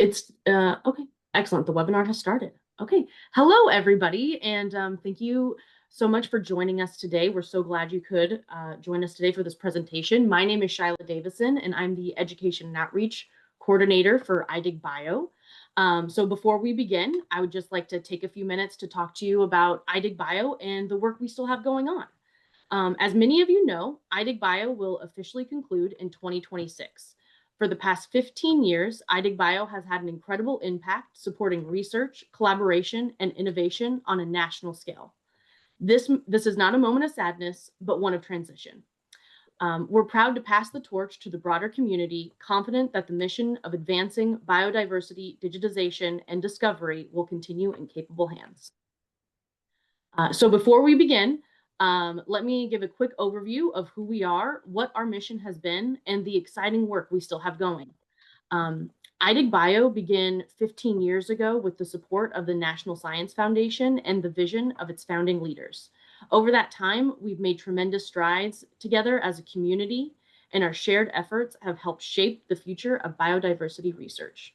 It's okay. Excellent. The webinar has started. Okay. Hello, everybody, and thank you so much for joining us today. We're so glad you could join us today for this presentation. My name is Shyla Davison, and I'm the Education and Outreach Coordinator for iDig Bio. So before we begin, I would just like to take a few minutes to talk to you about iDig Bio and the work we still have going on. As many of you know, iDig Bio will officially conclude in 2026. For the past 15 years, iDig Bio has had an incredible impact supporting research, collaboration, and innovation on a national scale. This is not a moment of sadness, but one of transition. We're proud to pass the torch to the broader community, confident that the mission of advancing biodiversity, digitization, and discovery will continue in capable hands. So before we begin, let me give a quick overview of who we are, what our mission has been, and the exciting work we still have going. iDig Bio began 15 years ago with the support of the National Science Foundation and the vision of its founding leaders. Over that time, we've made tremendous strides together as a community, and our shared efforts have helped shape the future of biodiversity research.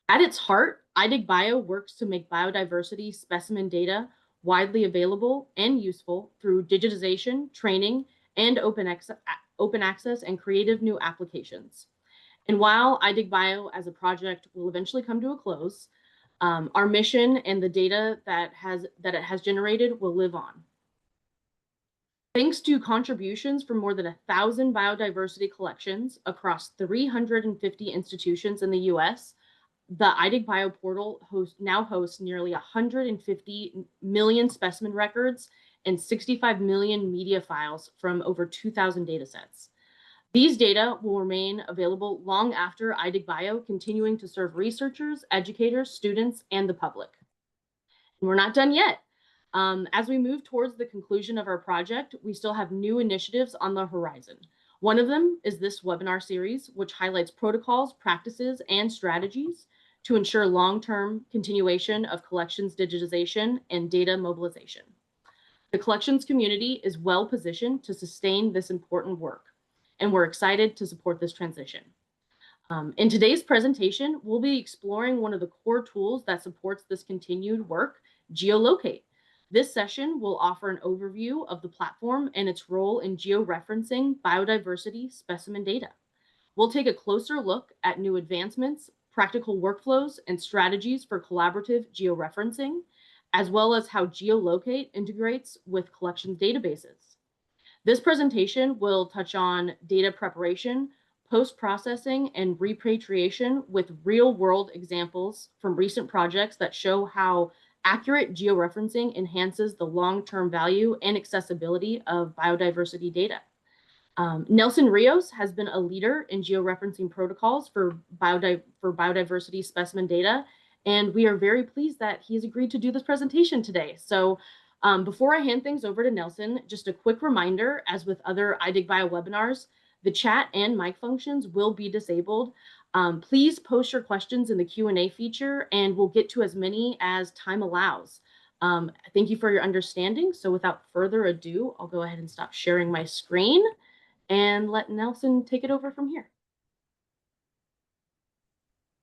At its heart, iDig Bio works to make biodiversity specimen data widely available and useful through digitization, training, and open access and creative new applications. And while iDig Bio as a project will eventually come to a close, our mission and the data that it has generated will live on. Thanks to contributions from more than 1,000 biodiversity collections across 350 institutions in the US, the iDig Bio portal now hosts nearly 150 million specimen records and 65 million media files from over 2,000 datasets. These data will remain available long after iDig Bio, continuing to serve researchers, educators, students, and the public. And we're not done yet. As we move towards the conclusion of our project, we still have new initiatives on the horizon. One of them is this webinar series, which highlights protocols, practices, and strategies to ensure long-term continuation of collections digitization and data mobilization. The collections community is well positioned to sustain this important work, and we're excited to support this transition. In today's presentation, we'll be exploring one of the core tools that supports this continued work, GEOLocate. This session will offer an overview of the platform and its role in georeferencing biodiversity specimen data. We'll take a closer look at new advancements, practical workflows, and strategies for collaborative georeferencing, as well as how GEOLocate integrates with collections databases. This presentation will touch on data preparation, post-processing, and repatriation with real-world examples from recent projects that show how accurate georeferencing enhances the long-term value and accessibility of biodiversity data. Nelson Rios has been a leader in georeferencing protocols for biodiversity specimen data, and we are very pleased that he's agreed to do this presentation today. So before I hand things over to Nelson, just a quick reminder, as with other iDig Bio webinars, the chat and mic functions will be disabled. Please post your questions in the Q&A feature, and we'll get to as many as time allows. Thank you for your understanding. So without further ado, I'll go ahead and stop sharing my screen and let Nelson take it over from here.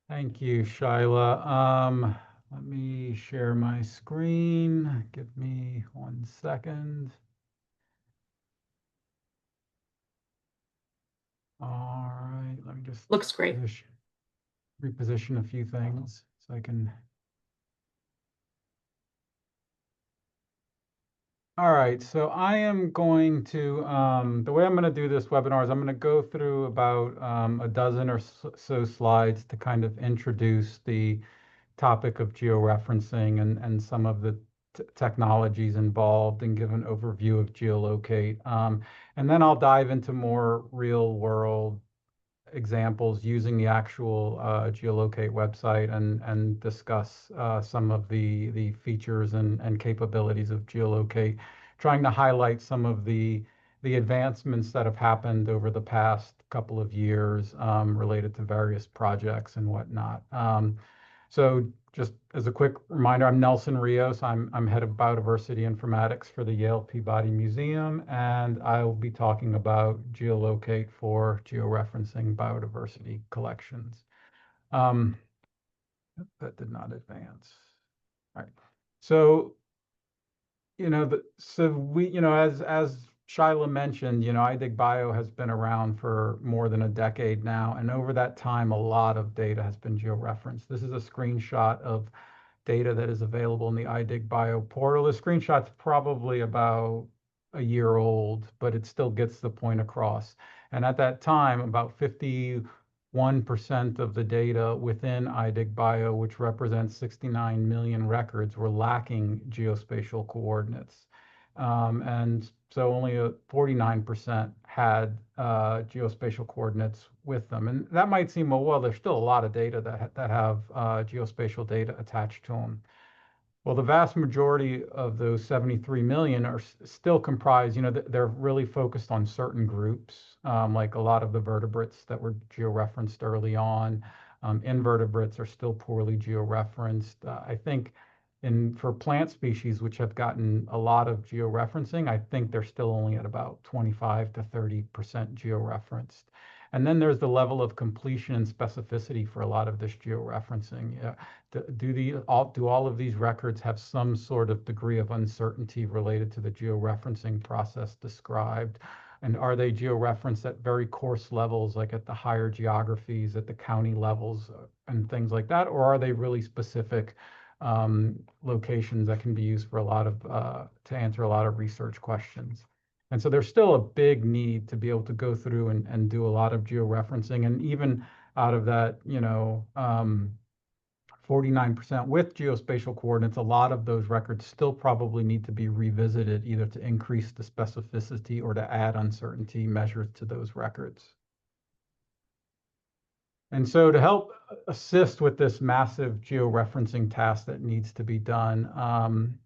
Thank you, Shyla. Let me share my screen. Give me 1 second. All right, let me just looks great. Reposition a few things so I can. All right, so I am going to, the way I'm going to do this webinar is I'm going to go through about a dozen or so slides to kind of introduce the topic of georeferencing and some of the technologies involved and give an overview of GEOLocate. And then I'll dive into more real world examples using the actual GEOLocate website and discuss some of the features and capabilities of GEOLocate, trying to highlight some of the advancements that have happened over the past couple of years related to various projects and whatnot. So just as a quick reminder, I'm Nelson Rios. I'm head of biodiversity informatics for the Yale Peabody Museum, and I will be talking about GEOLocate for georeferencing biodiversity collections. That did not advance. All right. So, as Shyla mentioned, iDigBio has been around for more than a decade now, and over that time, a lot of data has been georeferenced. This is a screenshot of data that is available in the iDigBio portal. The screenshot's probably about a year old, but it still gets the point across. And at that time, about 51% of the data within iDigBio, which represents 69 million records, were lacking geospatial coordinates. And so only 49% had geospatial coordinates with them. And that might seem, well, there's still a lot of data that have geospatial data attached to them. Well, the vast majority of those 73 million are still comprised, they're really focused on certain groups, like a lot of the vertebrates that were georeferenced early on. Invertebrates are still poorly georeferenced. I think for plant species, which have gotten a lot of georeferencing, I think they're still only at about 25 to 30% georeferenced. And then there's the level of completion and specificity for a lot of this georeferencing. Yeah. Do all of these records have some sort of degree of uncertainty related to the georeferencing process described? And are they georeferenced at very coarse levels, like at the higher geographies, at the county levels, and things like that? Or are they really specific locations that can be used for to answer a lot of research questions? And so there's still a big need to be able to go through and do a lot of georeferencing. And even out of that, 49% with geospatial coordinates, a lot of those records still probably need to be revisited, either to increase the specificity or to add uncertainty measures to those records. And so to help assist with this massive georeferencing task that needs to be done,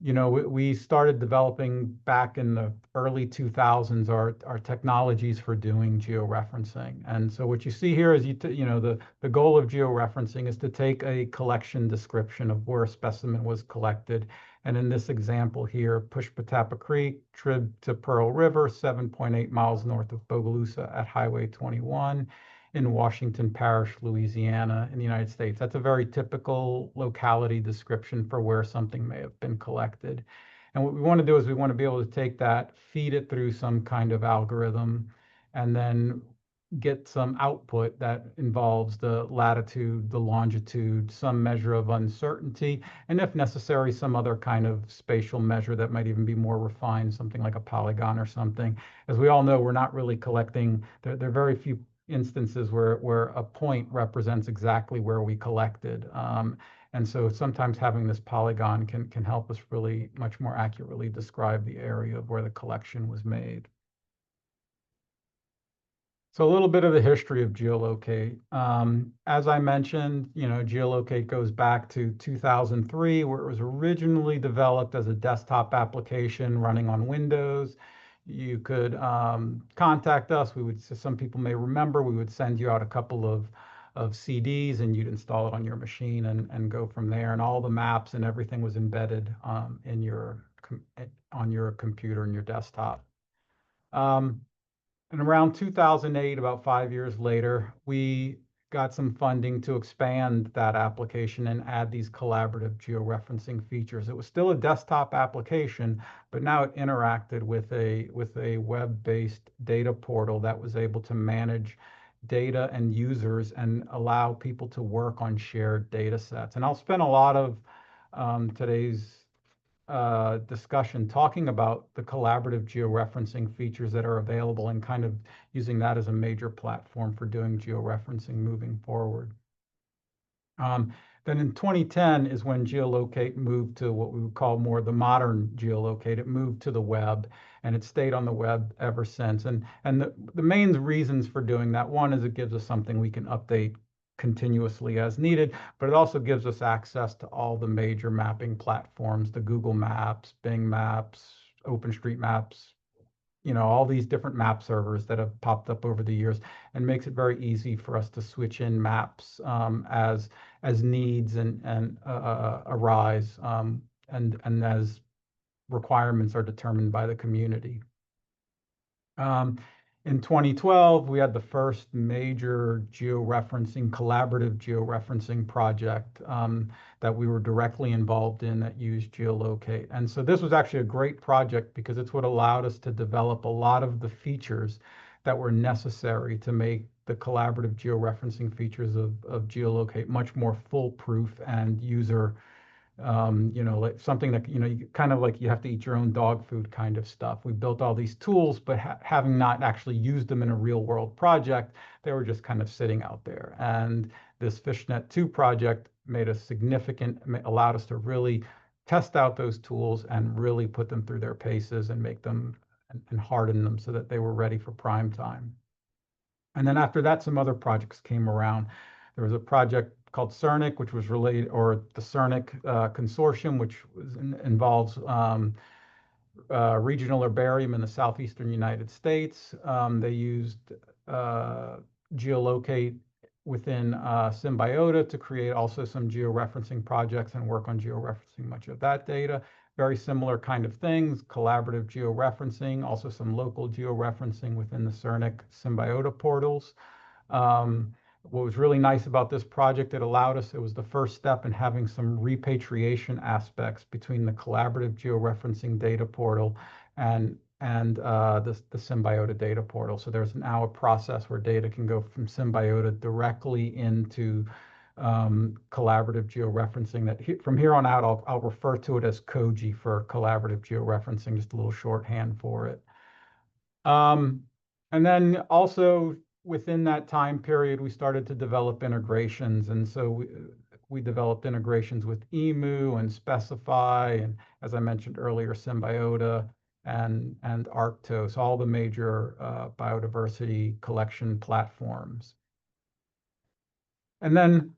we started developing back in the early 2000s our technologies for doing georeferencing. And so what you see here is, the goal of georeferencing is to take a collection description of where a specimen was collected. And in this example here, Pushpatapa Creek, trib to Pearl River, 7.8 miles north of Bogalusa at Highway 21 in Washington Parish, Louisiana, in the United States. That's a very typical locality description for where something may have been collected. And what we want to do is we want to be able to take that, feed it through some kind of algorithm, and then get some output that involves the latitude, the longitude, some measure of uncertainty, and if necessary, some other kind of spatial measure that might even be more refined, something like a polygon or something. As we all know, we're not really collecting, there are very few instances where a point represents exactly where we collected. And so sometimes having this polygon can help us really much more accurately describe the area of where the collection was made. So a little bit of the history of GeoLocate. As I mentioned, GeoLocate goes back to 2003, where it was originally developed as a desktop application running on Windows. You could contact us. Some people may remember, we would send you out a couple of CDs and you'd install it on your machine and go from there. And all the maps and everything was embedded on your computer and your desktop. And around 2008, about 5 years later, we got some funding to expand that application and add these collaborative georeferencing features. It was still a desktop application, but now it interacted with a web-based data portal that was able to manage data and users and allow people to work on shared data sets. And I'll spend a lot of today's discussion talking about the collaborative georeferencing features that are available and kind of using that as a major platform for doing georeferencing moving forward. Then in 2010 is when GeoLocate moved to what we would call more the modern GeoLocate. It moved to the web, and it stayed on the web ever since. And the main reasons for doing that, one is it gives us something we can update continuously as needed, but it also gives us access to all the major mapping platforms, the Google Maps, Bing Maps, OpenStreetMaps, all these different map servers that have popped up over the years, and makes it very easy for us to switch in maps as needs and arise, and as requirements are determined by the community. In 2012, we had the first major collaborative georeferencing project that we were directly involved in that used GeoLocate. And so this was actually a great project because it's what allowed us to develop a lot of the features that were necessary to make the collaborative georeferencing features of GeoLocate much more foolproof and user like something that, you kind of like you have to eat your own dog food kind of stuff. We built all these tools, but having not actually used them in a real world project, they were just kind of sitting out there. And this FishNet 2 project allowed us to really test out those tools and really put them through their paces and make them and harden them so that they were ready for prime time. And then after that, some other projects came around. There was a project called CERNIC, which was related, or the CERNIC consortium, which involves regional herbarium in the southeastern United States. They used GeoLocate within Symbiota to create also some georeferencing projects and work on georeferencing much of that data. Very similar kind of things, collaborative georeferencing, also some local georeferencing within the CERNIC Symbiota portals. What was really nice about this project, it was the first step in having some repatriation aspects between the collaborative georeferencing data portal and the Symbiota data portal. So there's now a process where data can go from Symbiota directly into collaborative georeferencing. From here on out, I'll refer to it as COGI for collaborative georeferencing, just a little shorthand for it. And then also within that time period, we started to develop integrations. And so we developed integrations with EMU and Specify, and as I mentioned earlier, Symbiota and Arctos, all the major biodiversity collection platforms. And then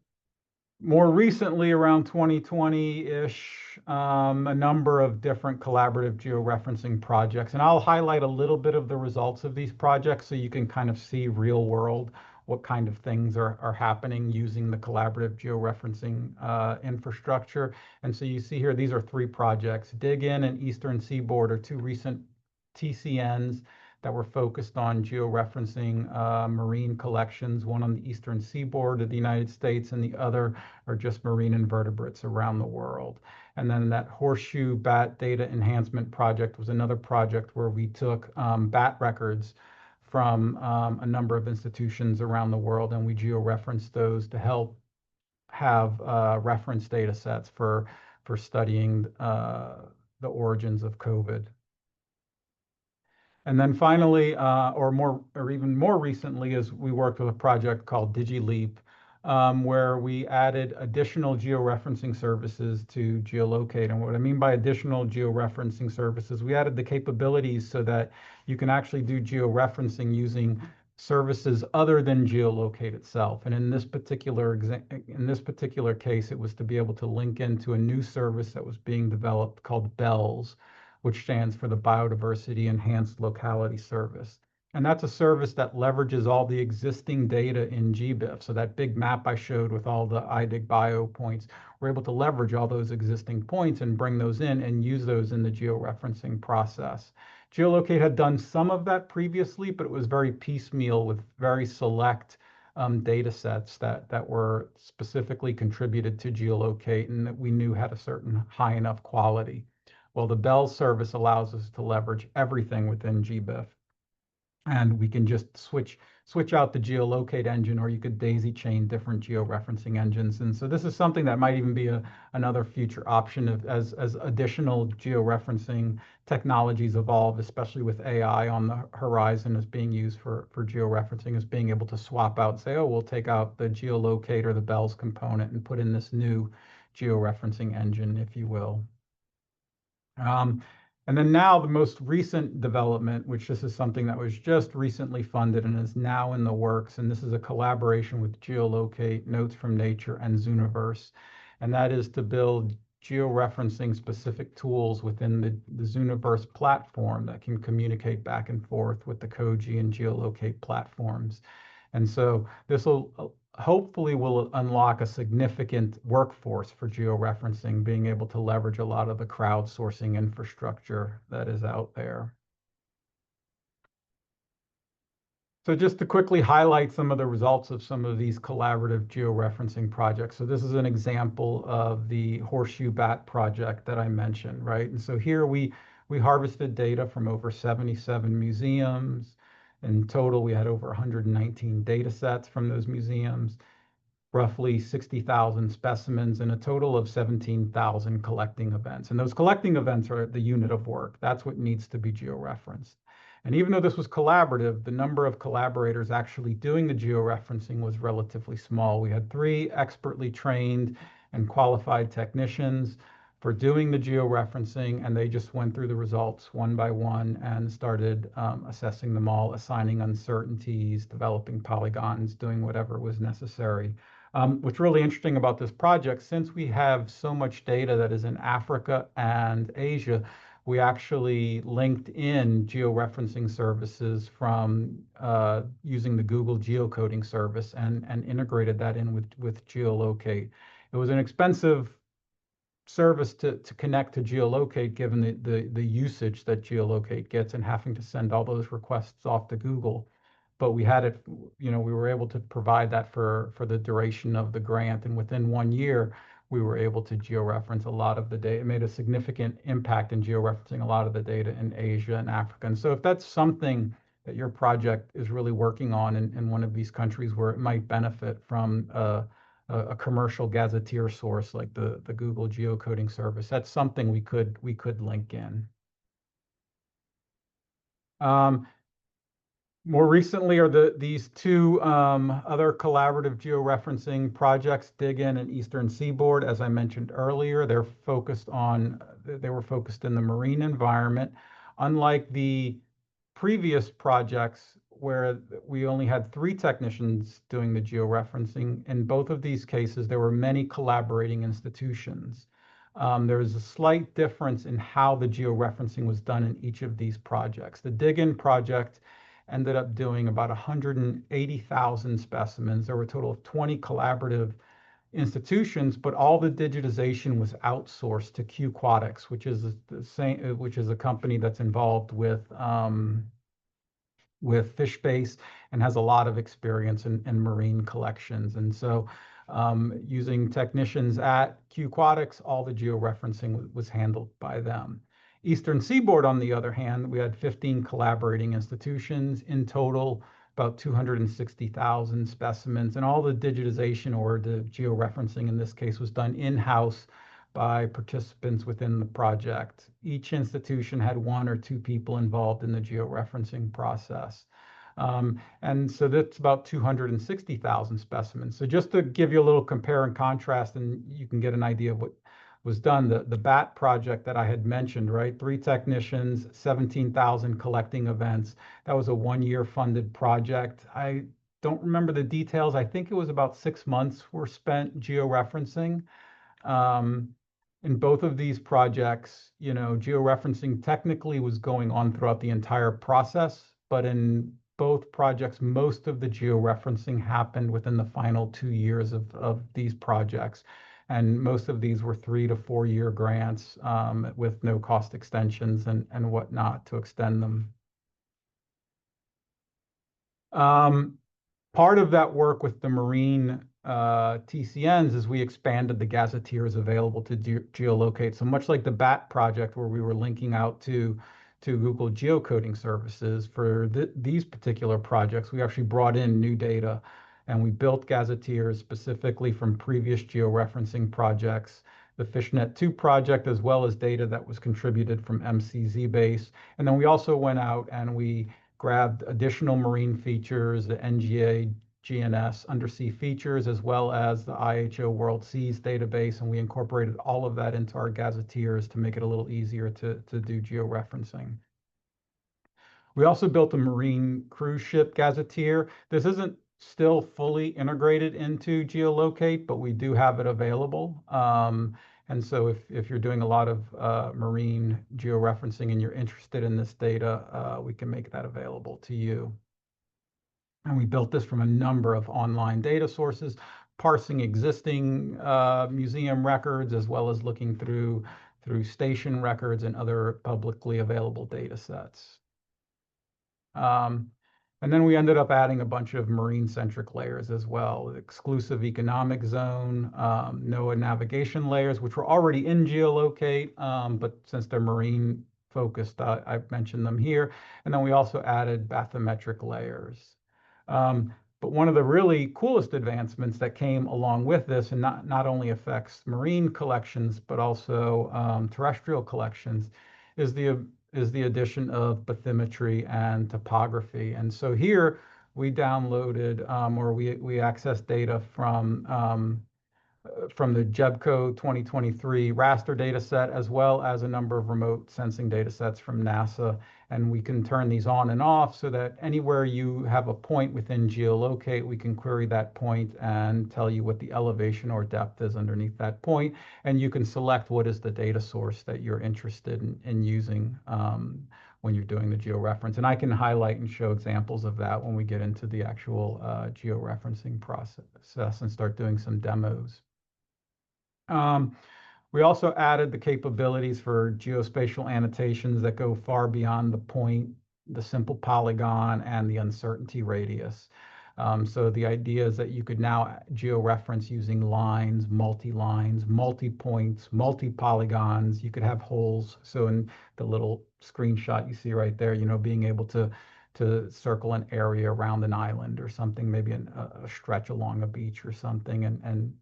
more recently, around 2020-ish, a number of different collaborative georeferencing projects. And I'll highlight a little bit of the results of these projects so you can kind of see real world what kind of things are happening using the collaborative georeferencing infrastructure. And so you see here, these are 3 projects. DigIn and Eastern Seaboard are 2 recent TCNs that were focused on georeferencing marine collections, one on the eastern seaboard of the United States and the other are just marine invertebrates around the world. And then that Horseshoe Bat Data Enhancement Project was another project where we took bat records from a number of institutions around the world and we georeferenced those to help have reference data sets for studying the origins of COVID. And then finally, or even more recently, is we worked with a project called DigiLeap, where we added additional georeferencing services to GeoLocate. And what I mean by additional georeferencing services, we added the capabilities so that you can actually do georeferencing using services other than GeoLocate itself. And in this particular case, it was to be able to link into a new service that was being developed called BELLS, which stands for the Biodiversity Enhanced Locality Service. And that's a service that leverages all the existing data in GBIF. So that big map I showed with all the iDigBio points, we're able to leverage all those existing points and bring those in and use those in the georeferencing process. GeoLocate had done some of that previously, but it was very piecemeal with very select data sets that were specifically contributed to GeoLocate and that we knew had a certain high enough quality. Well, the BELLS service allows us to leverage everything within GBIF. And we can just switch out the GeoLocate engine, or you could daisy chain different georeferencing engines. And so this is something that might even be another future option as additional georeferencing technologies evolve, especially with AI on the horizon as being used for georeferencing, as being able to swap out, say, oh, we'll take out the GeoLocate or the BELLS component and put in this new georeferencing engine, if you will. And then now the most recent development, which this is something that was just recently funded and is now in the works, and this is a collaboration with GeoLocate, Notes from Nature, and Zooniverse, and that is to build georeferencing specific tools within the Zooniverse platform that can communicate back and forth with the COGI and GeoLocate platforms. And so this will hopefully will unlock a significant workforce for georeferencing, being able to leverage a lot of the crowdsourcing infrastructure that is out there. So just to quickly highlight some of the results of some of these collaborative georeferencing projects. So this is an example of the horseshoe bat project that I mentioned, right? And so here we harvested data from over 77 museums. In total, we had over 119 data sets from those museums, roughly 60,000 specimens, and a total of 17,000 collecting events. And those collecting events are the unit of work. That's what needs to be georeferenced. And even though this was collaborative, the number of collaborators actually doing the georeferencing was relatively small. We had 3 expertly trained and qualified technicians for doing the georeferencing, and they just went through the results one by one and started assessing them all, assigning uncertainties, developing polygons, doing whatever was necessary. What's really interesting about this project, since we have so much data that is in Africa and Asia, we actually linked in georeferencing services from using the Google geocoding service and integrated that in with GeoLocate. It was an expensive service to connect to GeoLocate, given the usage that GeoLocate gets and having to send all those requests off to Google. But we had it, we were able to provide that for the duration of the grant. And within 1 year, we were able to georeference a lot of the data. It made a significant impact in georeferencing a lot of the data in Asia and Africa. And so if that's something that your project is really working on in one of these countries where it might benefit from a commercial gazetteer source like the Google geocoding service, that's something we could link in. More recently are these 2 other collaborative georeferencing projects, DIGIN and Eastern Seaboard. As I mentioned earlier, they were focused in the marine environment. Unlike the previous projects where we only had 3 technicians doing the georeferencing, in both of these cases, there were many collaborating institutions. There's a slight difference in how the georeferencing was done in each of these projects. The DIGIN project ended up doing about 180,000 specimens. There were a total of 20 collaborative institutions, but all the digitization was outsourced to GEOLocate, which is a company that's involved with fish-based and has a lot of experience in marine collections. And so using technicians at GEOLocate, all the georeferencing was handled by them. Eastern Seaboard, on the other hand, we had 15 collaborating institutions in total, about 260,000 specimens, and all the digitization or the georeferencing in this case was done in-house by participants within the project. Each institution had 1 or 2 people involved in the georeferencing process. And so that's about 260,000 specimens. So just to give you a little compare and contrast, and you can get an idea of what was done, the BAT project that I had mentioned, right? 3 technicians, 17,000 collecting events. That was a 1-year funded project. I don't remember the details. I think it was about 6 months were spent georeferencing. In both of these projects, georeferencing technically was going on throughout the entire process, but in both projects, most of the georeferencing happened within the final 2 years of these projects. And most of these were 3 to 4 year grants with no cost extensions and whatnot to extend them. Part of that work with the marine TCNs is we expanded the gazetteers available to GeoLocate. So much like the BAT project where we were linking out to Google geocoding services, for these particular projects, we actually brought in new data and we built gazetteers specifically from previous georeferencing projects, the FishNet 2 project, as well as data that was contributed from MCZ base. And then we also went out and we grabbed additional marine features, the NGA GNS undersea features, as well as the IHO World Seas database, and we incorporated all of that into our gazetteers to make it a little easier to do georeferencing. We also built a marine cruise ship gazetteer. This isn't still fully integrated into GeoLocate, but we do have it available. And so if you're doing a lot of marine georeferencing and you're interested in this data, we can make that available to you. And we built this from a number of online data sources, parsing existing museum records, as well as looking through station records and other publicly available data sets. And then we ended up adding a bunch of marine-centric layers as well, exclusive economic zone, NOAA navigation layers, which were already in GeoLocate, but since they're marine focused, I've mentioned them here. And then we also added bathymetric layers. But one of the really coolest advancements that came along with this, and not only affects marine collections, but also terrestrial collections, is the addition of bathymetry and topography. And so here we downloaded or we accessed data from the GEBCO 2023 raster data set, as well as a number of remote sensing data sets from NASA. And we can turn these on and off so that anywhere you have a point within GeoLocate, we can query that point and tell you what the elevation or depth is underneath that point. And you can select what is the data source that you're interested in using when you're doing the georeference. And I can highlight and show examples of that when we get into the actual georeferencing process and start doing some demos. We also added the capabilities for geospatial annotations that go far beyond the point, the simple polygon, and the uncertainty radius. So the idea is that you could now georeference using lines, multi-lines, multi-points, multi-polygons. You could have holes. So in the little screenshot you see right there, being able to circle an area around an island or something, maybe a stretch along a beach or something, and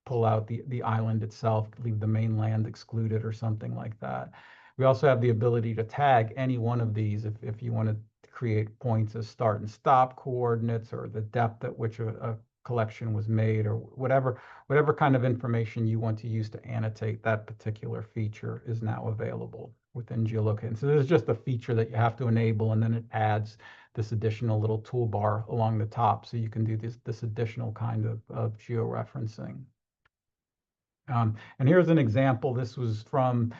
pull out the island itself, leave the mainland excluded or something like that. We also have the ability to tag any one of these if you want to create points as start and stop coordinates, or the depth at which a collection was made, or whatever kind of information you want to use to annotate that particular feature is now available within GeoLocate. And so this is just a feature that you have to enable, and then it adds this additional little toolbar along the top, so you can do this additional kind of georeferencing. And here's an example. This was from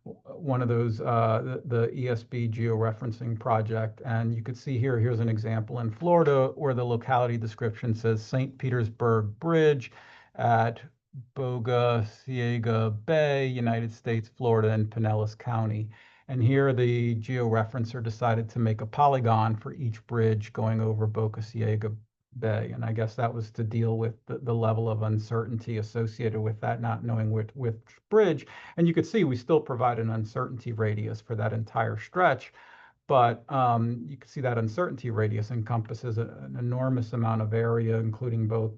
one of those, the ESB georeferencing project. And you could see here's an example in Florida where the locality description says St. Petersburg Bridge at Boga Ciega Bay, United States, Florida, and Pinellas County. And here the georeferencer decided to make a polygon for each bridge going over Boca Ciega Bay. And I guess that was to deal with the level of uncertainty associated with that, not knowing which bridge. And you could see we still provide an uncertainty radius for that entire stretch. But you can see that uncertainty radius encompasses an enormous amount of area, including both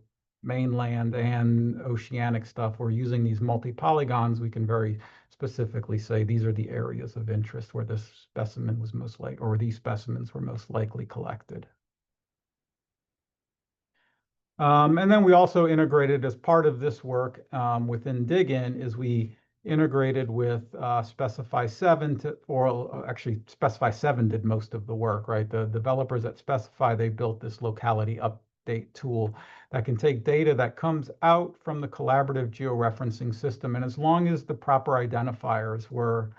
mainland and oceanic stuff. We're using these multi-polygons. We can very specifically say these are the areas of interest where this specimen was most likely, or these specimens were most likely collected. And then we also integrated, as part of this work within Digin, is we integrated with Specify 7 or actually Specify 7 did most of the work, right? The developers at Specify, they built this locality update tool that can take data that comes out from the collaborative georeferencing system. And as long as the proper identifiers were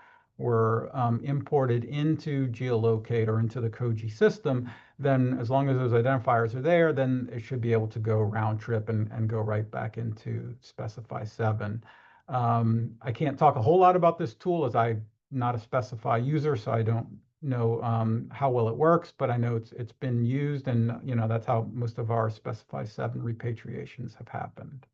imported into GeoLocate or into the Koji system, then as long as those identifiers are there, then it should be able to go round trip and go right back into Specify 7. I can't talk a whole lot about this tool as I'm not a Specify user, so I don't know how well it works, but I know it's been used, and that's how most of our Specify 7 repatriations have happened.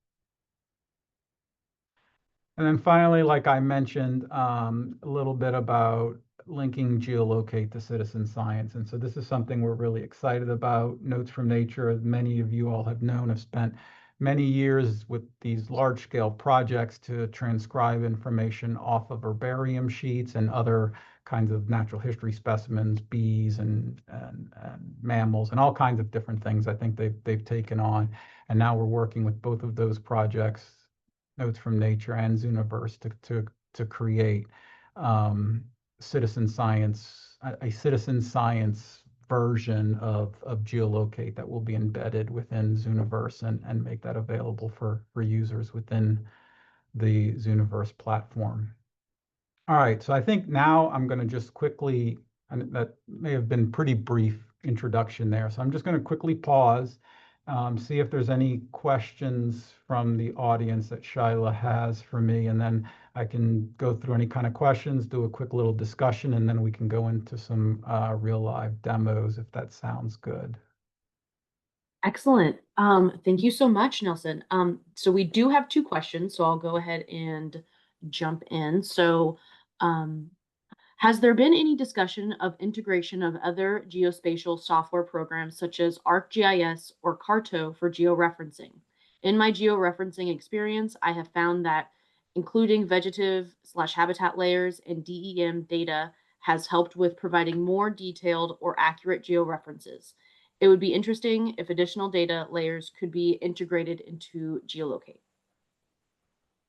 And then finally, like I mentioned, a little bit about linking GeoLocate to citizen science. And so this is something we're really excited about. Notes from Nature, as many of you all have known, have spent many years with these large-scale projects to transcribe information off of herbarium sheets and other kinds of natural history specimens, bees and mammals, and all kinds of different things I think they've taken on. And now we're working with both of those projects, Notes from Nature and Zooniverse, to create citizen science, a citizen science version of GeoLocate that will be embedded within Zooniverse and make that available for users within the Zooniverse platform. All right, so I think now I'm going to just quickly, and that may have been pretty brief introduction there, so I'm just going to quickly pause see if there's any questions from the audience that Shyla has for me, and then I can go through any kind of questions, do a quick little discussion, and then we can go into some real live demos if that sounds good. Excellent. Thank you so much, Nelson. So we do have two questions, so I'll go ahead and jump in. So, has there been any discussion of integration of other geospatial software programs such as ArcGIS or Carto for georeferencing? In my georeferencing experience, I have found that including vegetative/habitat layers and DEM data has helped with providing more detailed or accurate georeferences. It would be interesting if additional data layers could be integrated into GeoLocate.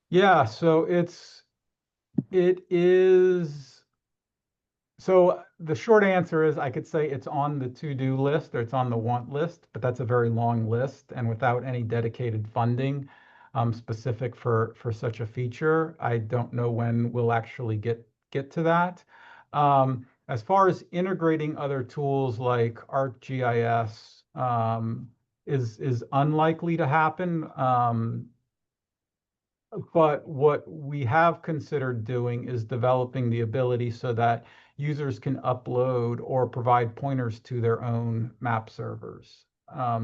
Yeah, so it is. So the short answer is I could say it's on the to-do list or it's on the want list, but that's a very long list. And without any dedicated funding specific for such a feature, I don't know when we'll actually get to that. As far as integrating other tools like ArcGIS is unlikely to happen. But what we have considered doing is developing the ability so that users can upload or provide pointers to their own map servers.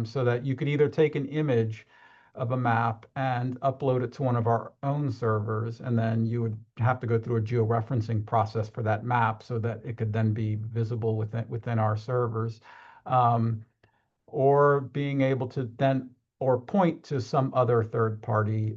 So that you could either take an image of a map and upload it to one of our own servers, and then you would have to go through a georeferencing process for that map so that it could then be visible within our servers. Or being able to then or point to some other third-party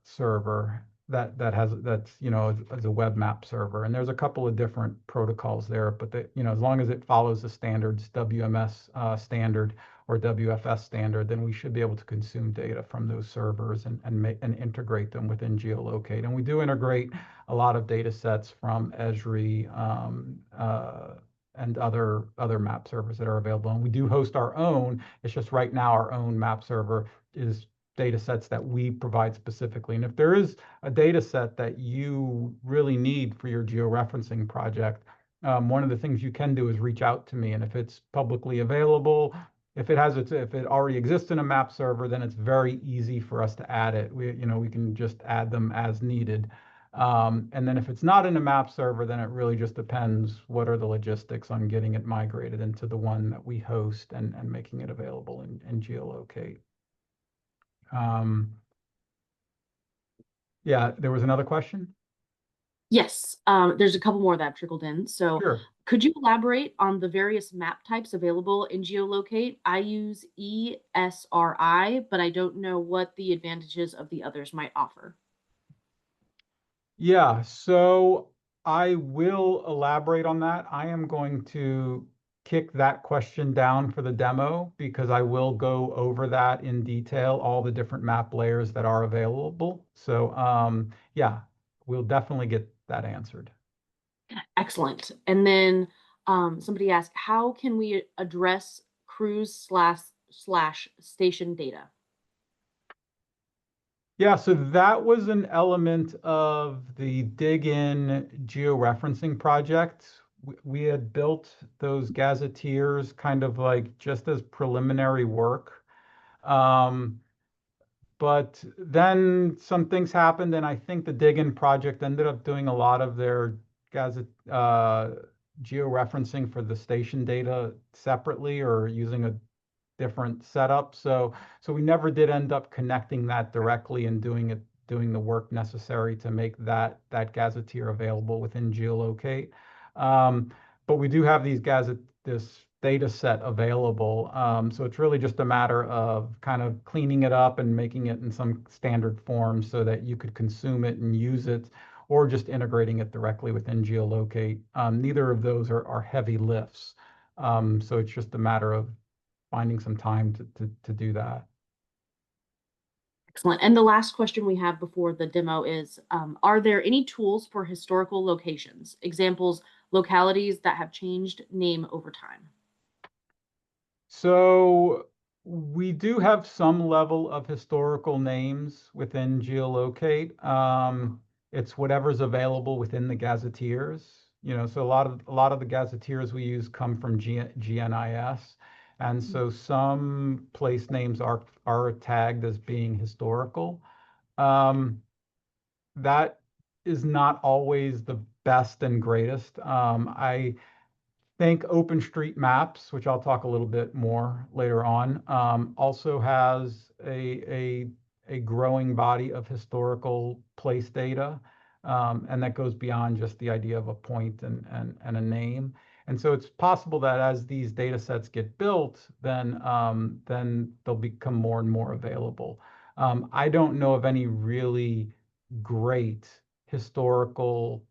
server that's as a web map server. And there's a couple of different protocols there, but as long as it follows the standards WMS standard or WFS standard, then we should be able to consume data from those servers and integrate them within GeoLocate. And we do integrate a lot of data sets from Esri and other map servers that are available. And we do host our own. It's just right now our own map server is data sets that we provide specifically. And if there is a data set that you really need for your georeferencing project, one of the things you can do is reach out to me. And if it's publicly available, if it already exists in a map server, then it's very easy for us to add it. We can just add them as needed. And then if it's not in a map server, then it really just depends what are the logistics on getting it migrated into the one that we host and making it available in GeoLocate. Yeah, there was another question? Yes, there's a couple more that have trickled in. So Sure. could you elaborate on the various map types available in GeoLocate? I use ESRI, but I don't know what the advantages of the others might offer. Yeah, so I will elaborate on that. I am going to kick that question down for the demo because I will go over that in detail, all the different map layers that are available. So yeah, we'll definitely get that answered. Excellent. And then somebody asked, how can we address cruise/slash station data? Yeah, so that was an element of the Dig In georeferencing project. We had built those gazetteers kind of like just as preliminary work. But then some things happened, and I think the Dig In project ended up doing a lot of their gazette georeferencing for the station data separately or using a different setup. So we never did end up connecting that directly and doing the work necessary to make that gazetteer available within GeoLocate. But we do have this data set available. So it's really just a matter of kind of cleaning it up and making it in some standard form so that you could consume it and use it, or just integrating it directly within GeoLocate. Neither of those are heavy lifts. So it's just a matter of finding some time to do that. Excellent. And the last question we have before the demo is, are there any tools for historical locations? Examples, localities that have changed name over time? So we do have some level of historical names within GeoLocate. It's whatever's available within the gazetteers. So a lot of the gazetteers we use come from GNIS. And so some place names are tagged as being historical. That is not always the best and greatest. I think OpenStreetMaps, which I'll talk a little bit more later on, also has a growing body of historical place data, and that goes beyond just the idea of a point and a name. And so it's possible that as these data sets get built, then they'll become more and more available. I don't know of any really great historical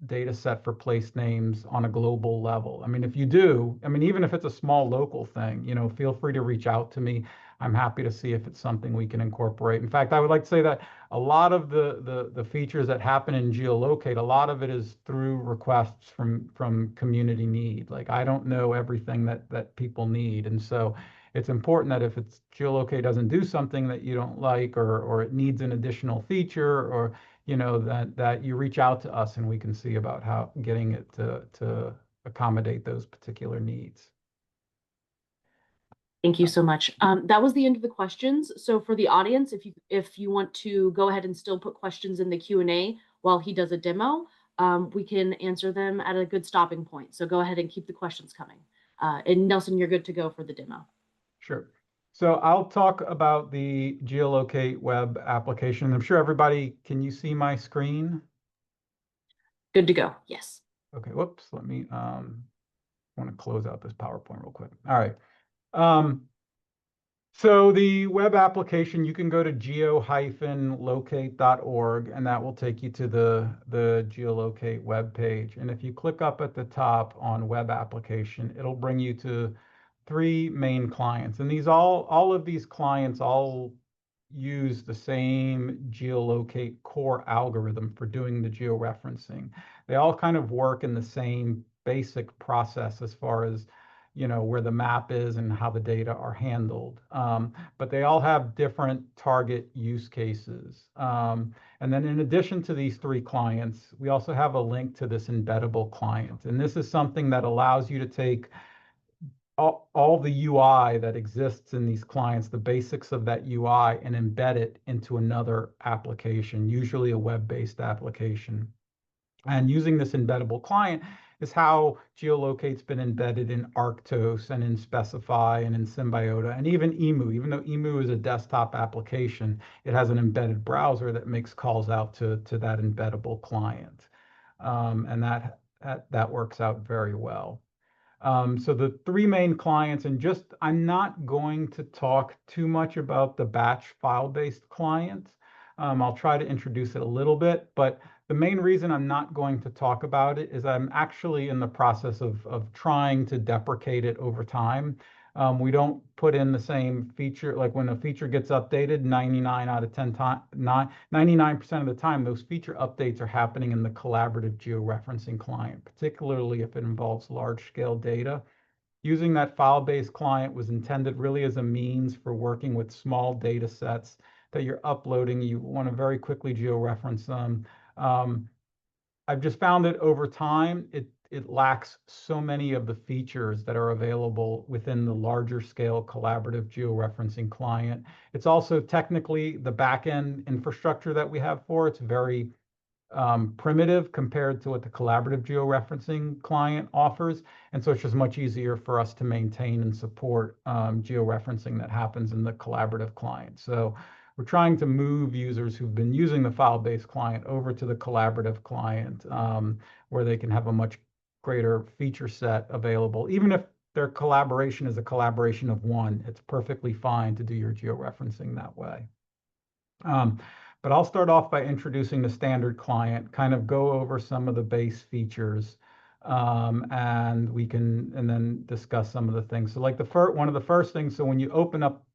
data set for place names on a global level. I mean, if you do, I mean, even if it's a small local thing, feel free to reach out to me. I'm happy to see if it's something we can incorporate. In fact, I would like to say that a lot of the features that happen in GeoLocate, a lot of it is through requests from community need. Like, I don't know everything that people need. And so it's important that if it's GeoLocate doesn't do something that you don't like, or it needs an additional feature, or that you reach out to us and we can see about how getting it to accommodate those particular needs. Thank you so much. That was the end of the questions. So for the audience, if you want to go ahead and still put questions in the Q&A while he does a demo, we can answer them at a good stopping point. So go ahead and keep the questions coming. And Nelson, you're good to go for the demo. Sure. So I'll talk about the GeoLocate web application. I'm sure everybody, can you see my screen? Good to go. Yes. Okay, whoops, let me, I want to close out this PowerPoint real quick. All right. So the web application, you can go to geo-locate.org, and that will take you to the GeoLocate web page. And if you click up at the top on web application, it'll bring you to 3 main clients. And all of these clients all use the same GeoLocate core algorithm for doing the georeferencing. They all kind of work in the same basic process as far as where the map is and how the data are handled. But they all have different target use cases. And then in addition to these 3 clients, we also have a link to this embeddable client. And this is something that allows you to take all the UI that exists in these clients, the basics of that UI, and embed it into another application, usually a web-based application. And using this embeddable client is how GeoLocate's been embedded in Arctos and in Specify and in Symbiota and even Emu. Even though Emu is a desktop application, it has an embedded browser that makes calls out to that embeddable client. And that works out very well. So the 3 main clients, and I'm not going to talk too much about the batch file-based client. I'll try to introduce it a little bit, but the main reason I'm not going to talk about it is I'm actually in the process of trying to deprecate it over time. We don't put in the same feature, like when a feature gets updated, 99% of the time, those feature updates are happening in the collaborative georeferencing client, particularly if it involves large-scale data. Using that file-based client was intended really as a means for working with small data sets that you're uploading. You want to very quickly georeference them. I've just found that over time, it lacks so many of the features that are available within the larger scale collaborative georeferencing client. It's also technically the backend infrastructure that we have for it's very primitive compared to what the collaborative georeferencing client offers. And so it's just much easier for us to maintain and support georeferencing that happens in the collaborative client. So we're trying to move users who've been using the file-based client over to the collaborative client, where they can have a much greater feature set available. Even if their collaboration is a collaboration of 1, it's perfectly fine to do your georeferencing that way. But I'll start off by introducing the standard client, kind of go over some of the base features, and then discuss some of the things. So like one of the first things, so when you open up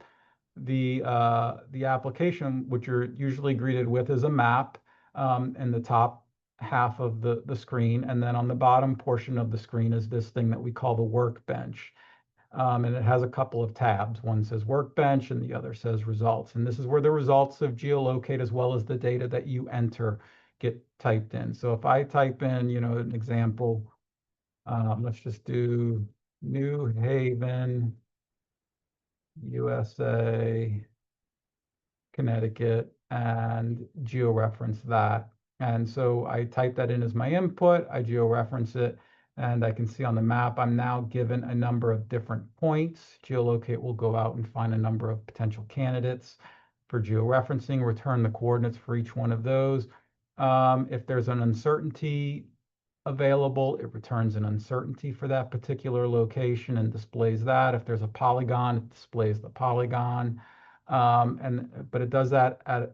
the application, what you're usually greeted with is a map in the top half of the screen, and then on the bottom portion of the screen is this thing that we call the workbench. And it has a couple of tabs. One says workbench and the other says results. And this is where the results of GeoLocate as well as the data that you enter get typed in. So if I type in, an example, let's just do New Haven USA, Connecticut, and georeference that. And so I type that in as my input, I georeference it, and I can see on the map, I'm now given a number of different points. GeoLocate will go out and find a number of potential candidates for georeferencing, return the coordinates for each one of those. If there's an uncertainty available, it returns an uncertainty for that particular location and displays that. If there's a polygon, it displays the polygon. But it does that at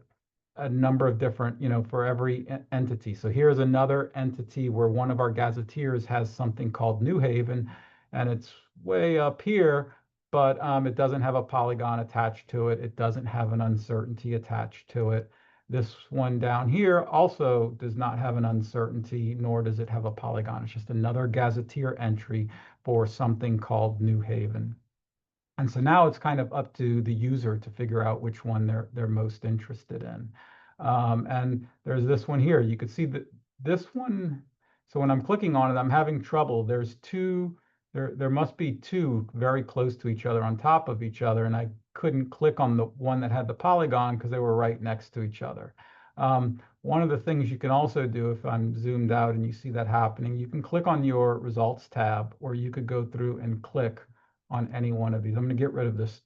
a number of different, for every entity. So here's another entity where one of our gazetteers has something called New Haven, and it's way up here, but it doesn't have a polygon attached to it. It doesn't have an uncertainty attached to it. This one down here also does not have an uncertainty, nor does it have a polygon. It's just another gazetteer entry for something called New Haven. And so now it's kind of up to the user to figure out which one they're most interested in. And there's this one here. You can see that this one, so when I'm clicking on it, I'm having trouble. There's two, there must be two very close to each other on top of each other, and I couldn't click on the one that had the polygon because they were right next to each other. One of the things you can also do, if I'm zoomed out and you see that happening, you can click on your results tab, or you could go through and click on any one of these. I'm going to get rid of this.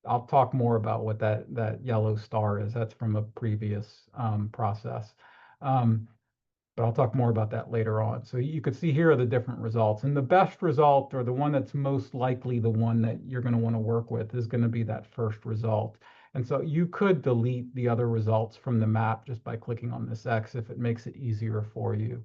I'll talk more about what that yellow star is. That's from a previous process. But I'll talk more about that later on. So you could see here are the different results. And the best result, or the one that's most likely the one that you're going to want to work with, is going to be that first result. And so you could delete the other results from the map just by clicking on this X if it makes it easier for you.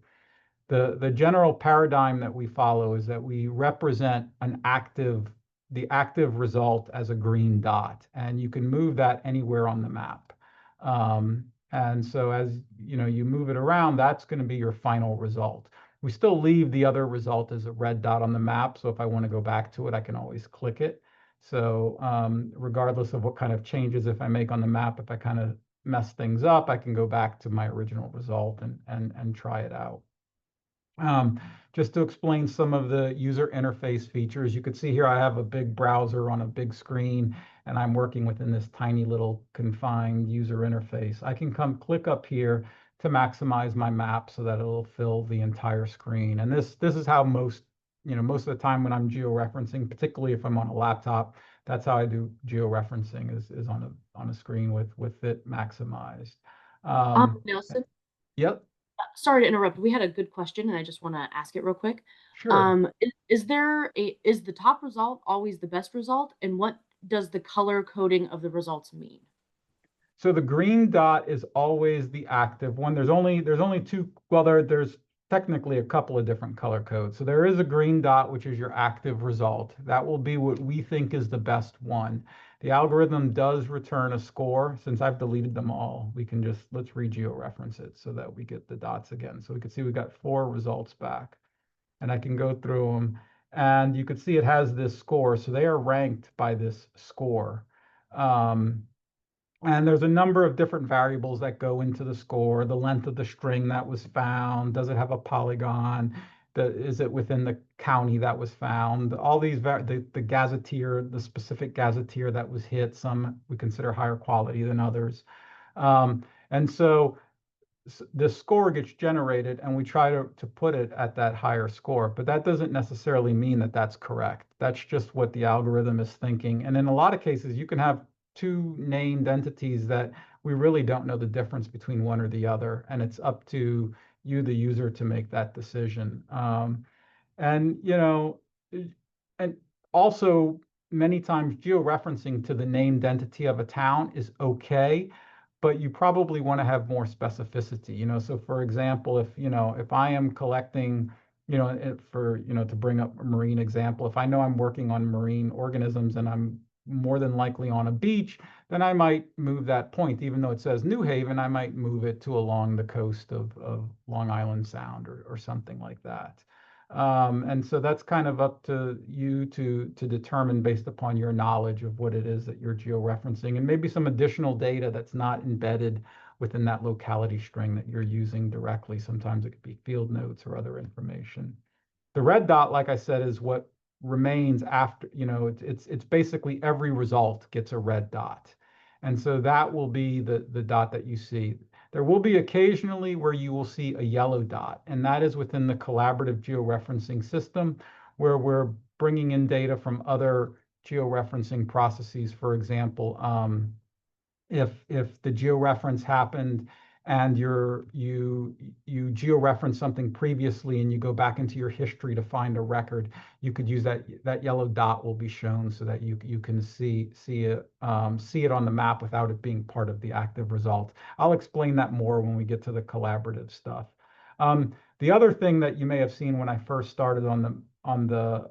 The general paradigm that we follow is that we represent the active result as a green dot, and you can move that anywhere on the map. And so as you move it around, that's going to be your final result. We still leave the other result as a red dot on the map, so if I want to go back to it, I can always click it. So regardless of what kind of changes if I make on the map, if I kind of mess things up, I can go back to my original result and try it out. Just to explain some of the user interface features, you can see here I have a big browser on a big screen, and I'm working within this tiny little confined user interface. I can come click up here to maximize my map so that it'll fill the entire screen. And this is how most of the time when I'm georeferencing, particularly if I'm on a laptop, that's how I do georeferencing is on a screen with it maximized. Nelson, Yep, sorry to interrupt. We had a good question, and I just want to ask it real quick. sure. Is the top result always the best result, and what does the color coding of the results mean? So the green dot is always the active one. There's only two, well, there's technically a couple of different color codes. So there is a green dot, which is your active result. That will be what we think is the best one. The algorithm does return a score. Since I've deleted them all, let's re-georeference it so that we get the dots again. So we can see we got 4 results back, and I can go through them, and you can see it has this score. So they are ranked by this score. And there's a number of different variables that go into the score: the length of the string that was found, does it have a polygon, is it within the county that was found, all these, the gazetteer, the specific gazetteer that was hit, some we consider higher quality than others. And so the score gets generated, and we try to put it at that higher score, but that doesn't necessarily mean that that's correct. That's just what the algorithm is thinking. And in a lot of cases, you can have 2 named entities that we really don't know the difference between one or the other, and it's up to you, the user, to make that decision. And and also many times georeferencing to the named entity of a town is okay, but you probably want to have more specificity. So for example, if I am collecting, to bring up a marine example, if I know I'm working on marine organisms and I'm more than likely on a beach, then I might move that point. Even though it says New Haven, I might move it to along the coast of Long Island Sound or something like that. And so that's kind of up to you to determine based upon your knowledge of what it is that you're georeferencing, and maybe some additional data that's not embedded within that locality string that you're using directly. Sometimes it could be field notes or other information. The red dot, like I said, is what remains after, it's basically every result gets a red dot. And so that will be the dot that you see. There will be occasionally where you will see a yellow dot, and that is within the collaborative georeferencing system, where we're bringing in data from other georeferencing processes. For example, if the georeference happened and you georeference something previously and you go back into your history to find a record, you could use that yellow dot will be shown so that you can see it on the map without it being part of the active result. I'll explain that more when we get to the collaborative stuff. The other thing that you may have seen when I first started on the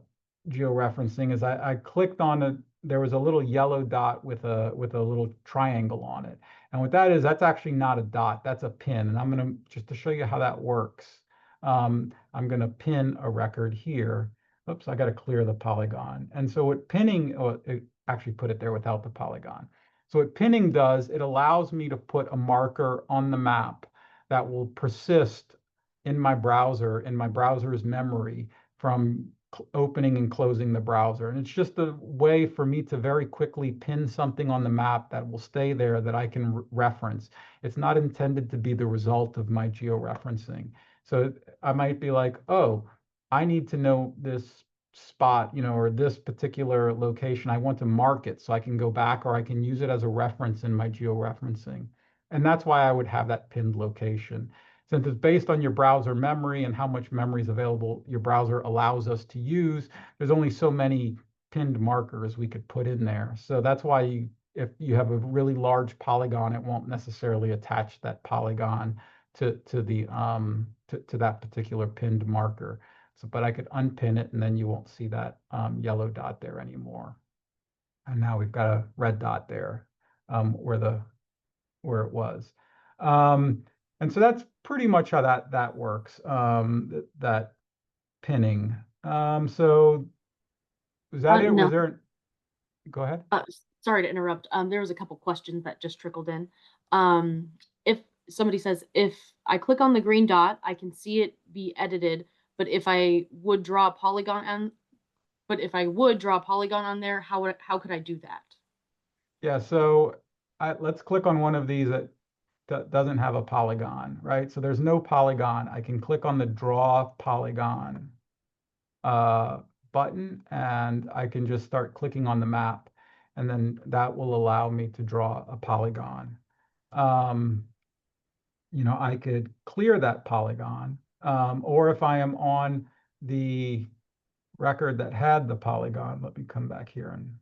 georeferencing is I clicked on it. There was a little yellow dot with a little triangle on it. And what that is, that's actually not a dot, that's a pin. And I'm going to, just to show you how that works, I'm going to pin a record here. Oops, I got to clear the polygon. And so what pinning, oh, it actually put it there without the polygon. So what pinning does, it allows me to put a marker on the map that will persist in my browser's memory from opening and closing the browser. And it's just a way for me to very quickly pin something on the map that will stay there that I can reference. It's not intended to be the result of my georeferencing. So I might be like, oh, I need to know this spot, or this particular location. I want to mark it so I can go back, or I can use it as a reference in my georeferencing. And that's why I would have that pinned location. Since it's based on your browser memory and how much memory is available your browser allows us to use, there's only so many pinned markers we could put in there. So that's why if you have a really large polygon, it won't necessarily attach that polygon to that particular pinned marker. So, but I could unpin it, and then you won't see that yellow dot there anymore. And now we've got a red dot there where it was. And so that's pretty much how that works, that pinning. So was that it? No. Was there? Go ahead. Sorry to interrupt. There was a couple questions that just trickled in. If somebody says, if I click on the green dot, I can see it be edited, but if I would draw a polygon on there, how could I do that? Yeah, so let's click on one of these that doesn't have a polygon, right? So there's no polygon. I can click on the draw polygon button, and I can just start clicking on the map, and then that will allow me to draw a polygon. I could clear that polygon, or if I am on the record that had the polygon, let me come back here and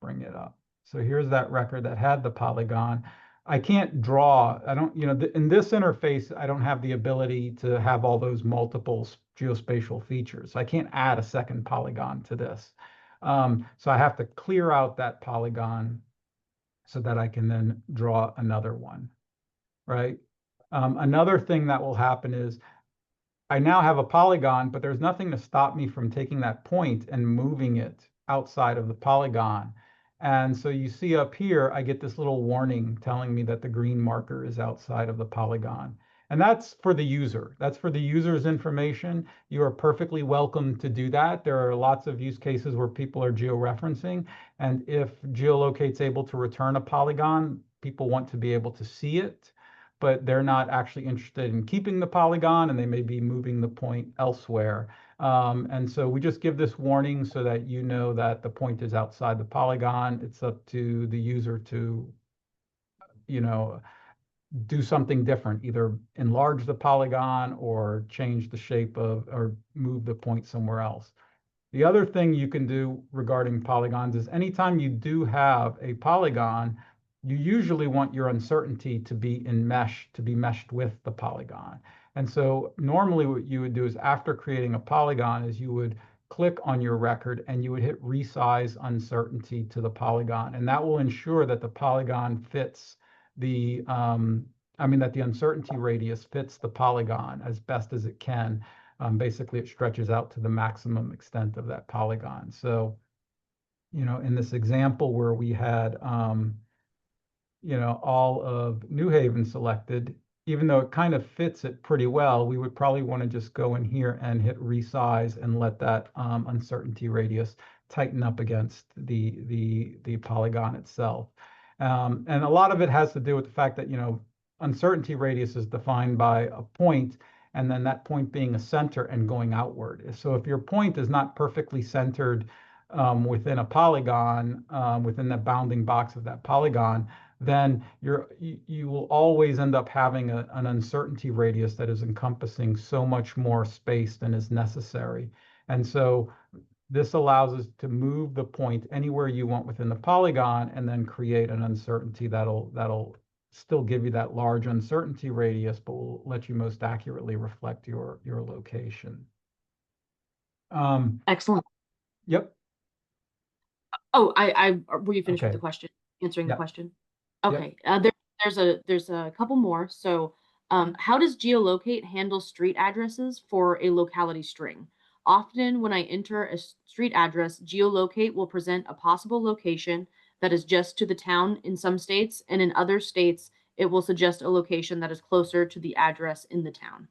bring it up. So here's that record that had the polygon. I can't draw, I don't, in this interface, I don't have the ability to have all those multiple geospatial features. I can't add a second polygon to this. So I have to clear out that polygon so that I can then draw another one, right? Another thing that will happen is I now have a polygon, but there's nothing to stop me from taking that point and moving it outside of the polygon. And so you see up here, I get this little warning telling me that the green marker is outside of the polygon. And that's for the user. That's for the user's information. You are perfectly welcome to do that. There are lots of use cases where people are georeferencing. And if GeoLocate's able to return a polygon, people want to be able to see it, but they're not actually interested in keeping the polygon, and they may be moving the point elsewhere. And so we just give this warning so that you know that the point is outside the polygon. It's up to the user to, do something different, either enlarge the polygon or change the shape or move the point somewhere else. The other thing you can do regarding polygons is anytime you do have a polygon, you usually want your uncertainty to be meshed with the polygon. And so normally what you would do is after creating a polygon is you would click on your record and you would hit resize uncertainty to the polygon. And that will ensure that the polygon fits that the uncertainty radius fits the polygon as best as it can. Basically, it stretches out to the maximum extent of that polygon. So, in this example where we had, all of New Haven selected, even though it kind of fits it pretty well, we would probably want to just go in here and hit resize and let that uncertainty radius tighten up against the polygon itself. And a lot of it has to do with the fact that, uncertainty radius is defined by a point, and then that point being a center and going outward. So if your point is not perfectly centered within a polygon, within the bounding box of that polygon, then you will always end up having an uncertainty radius that is encompassing so much more space than is necessary. And so this allows us to move the point anywhere you want within the polygon and then create an uncertainty that'll still give you that large uncertainty radius, but will let you most accurately reflect your location. Excellent. Yep. Oh, were you finished with Okay. the question? Answering the Yep. question? Yep. Okay. There's a couple more. So, how does GeoLocate handle street addresses for a locality string? Often, when I enter a street address, GeoLocate will present a possible location that is just to the town in some states, and in other states, it will suggest a location that is closer to the address in the town.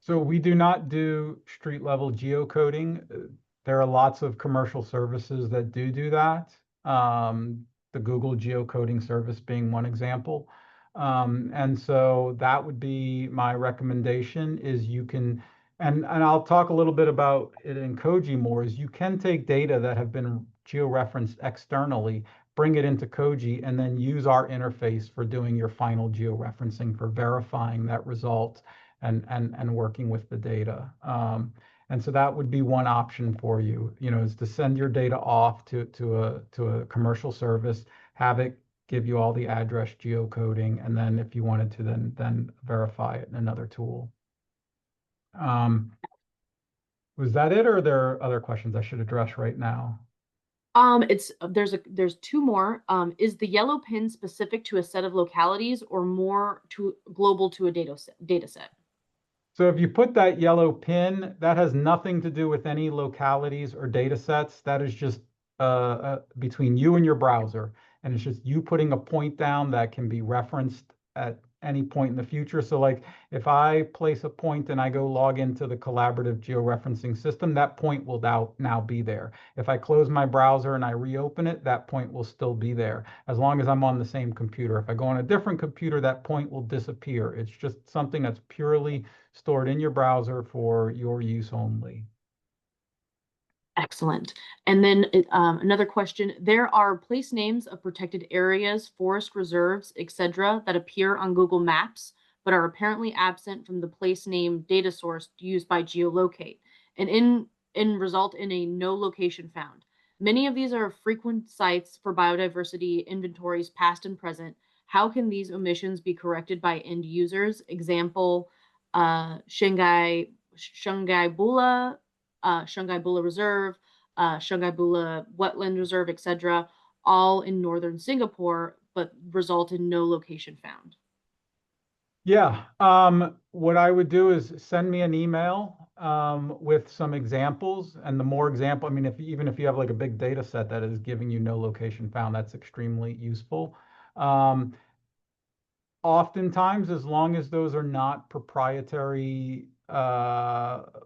So we do not do street level geocoding. There are lots of commercial services that do that. The Google geocoding service being one example. And so that would be my recommendation is you can, and I'll talk a little bit about it in Koji more, is you can take data that have been georeferenced externally, bring it into Koji, and then use our interface for doing your final georeferencing, for verifying that result and working with the data. And so that would be one option for you, is to send your data off to a commercial service, have it give you all the address geocoding, and then if you wanted to then verify it in another tool. Was that it, or are there other questions I should address right now? There's two more. Is the yellow pin specific to a set of localities or more to global to a data set? So if you put that yellow pin, that has nothing to do with any localities or data sets. That is just between you and your browser. And it's just you putting a point down that can be referenced at any point in the future. So like if I place a point and I go log into the collaborative georeferencing system, that point will now be there. If I close my browser and I reopen it, that point will still be there as long as I'm on the same computer. If I go on a different computer, that point will disappear. It's just something that's purely stored in your browser for your use only. Excellent. And then another question. There are place names of protected areas, forest reserves, etc., that appear on Google Maps, but are apparently absent from the place name data source used by GeoLocate, and in result in a no location found. Many of these are frequent sites for biodiversity inventories, past and present. How can these omissions be corrected by end users? Example, Shungai Bula, Shungai Bula Reserve, Shungai Bula Wetland Reserve, etc., all in northern Singapore, but result in no location found. Yeah, what I would do is send me an email with some examples, and the more example, I mean, even if you have like a big data set that is giving you no location found, that's extremely useful. Oftentimes, as long as those are not proprietary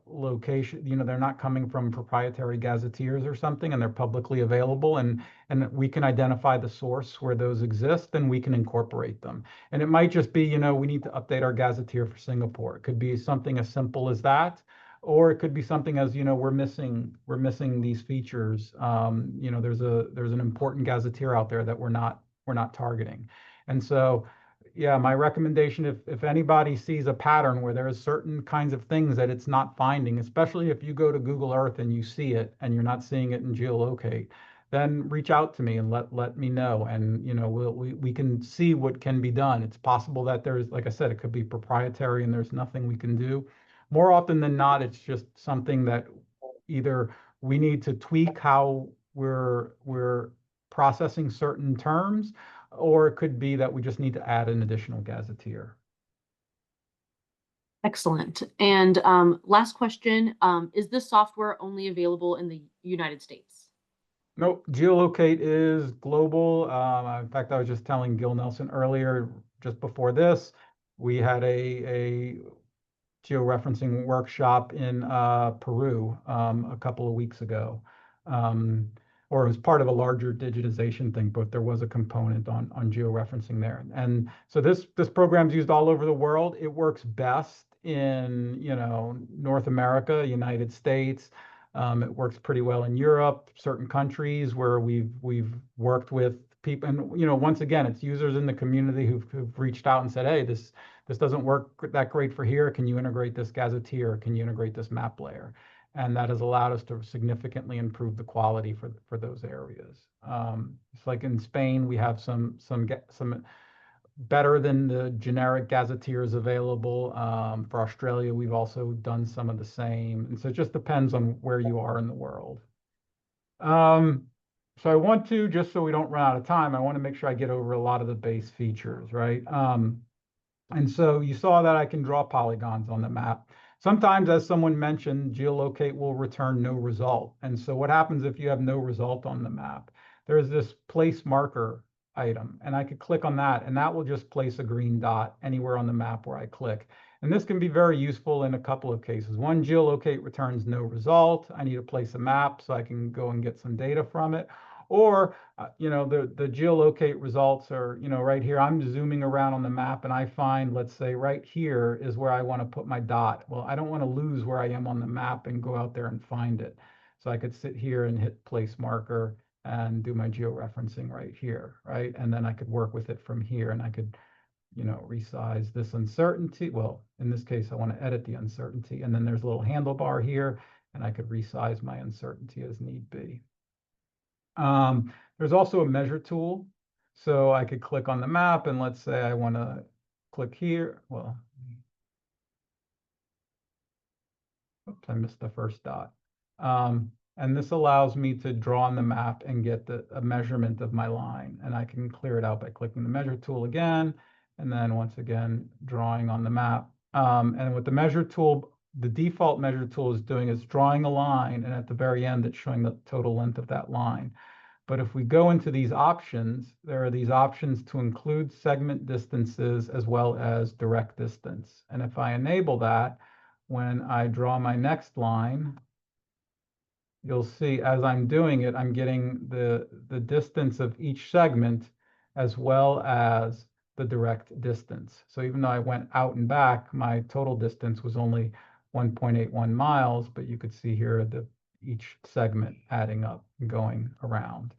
location, they're not coming from proprietary gazetteers or something, and they're publicly available, and we can identify the source where those exist, then we can incorporate them. And it might just be, we need to update our gazetteer for Singapore. It could be something as simple as that, or it could be something as, we're missing these features. There's an important gazetteer out there that we're not targeting. And so yeah, my recommendation, if anybody sees a pattern where there is certain kinds of things that it's not finding, especially if you go to Google Earth and you see it and you're not seeing it in GeoLocate, then reach out to me and let me know. And we can see what can be done. It's possible that there's, like I said, it could be proprietary and there's nothing we can do. More often than not, it's just something that either we need to tweak how we're processing certain terms, or it could be that we just need to add an additional gazetteer. Excellent. And last question, is this software only available in the United States? Nope, GeoLocate is global. In fact, I was just telling Gil Nelson earlier, just before this, We had a georeferencing workshop in Peru a couple of weeks ago. Or it was part of a larger digitization thing, but there was a component on georeferencing there. And so this program's used all over the world. It works best in, you know, North America, United States. It works pretty well in Europe, certain countries where we've worked with people. And, you know, once again, it's users in the community who've reached out and said, hey, this doesn't work that great for here. Can you integrate this gazetteer? Can you integrate this map layer? And that has allowed us to significantly improve the quality for those areas. It's like in Spain, we have some better than the generic gazetteers available. For Australia, we've also done some of the same. And so it just depends on where you are in the world. So I want to, just so we don't run out of time, I want to make sure I get over a lot of the base features, right? And so you saw that I can draw polygons on the map. Sometimes, as someone mentioned, GeoLocate will return no result. And so what happens if you have no result on the map? There's this place marker item, and I could click on that, and that will just place a green dot anywhere on the map where I click. And this can be very useful in a couple of cases. One, GeoLocate returns no result. I need to place a map so I can go and get some data from it. Or, you know, the geolocate results are, you know, right here. I'm zooming around on the map and I find, let's say right here is where I want to put my dot. Well, I don't want to lose where I am on the map and go out there and find it. So I could sit here and hit place marker and do my georeferencing right here, right? And then I could work with it from here, and I could, you know, resize this uncertainty. Well, in this case, I want to edit the uncertainty. And then there's a little handlebar here, and I could resize my uncertainty as need be. There's also a measure tool. So I could click on the map, and let's say I want to click here. Well, oops, I missed the first dot. And this allows me to draw on the map and get a measurement of my line. And I can clear it out by clicking the measure tool again, and then once again, drawing on the map. And with the measure tool, the default measure tool is doing is drawing a line, and at the very end, it's showing the total length of that line. But if we go into these options, there are these options to include segment distances as well as direct distance. And if I enable that, when I draw my next line, you'll see as I'm doing it, I'm getting the distance of each segment as well as the direct distance. So even though I went out and back, my total distance was only 1.81 miles, but you could see here each segment adding up and going around.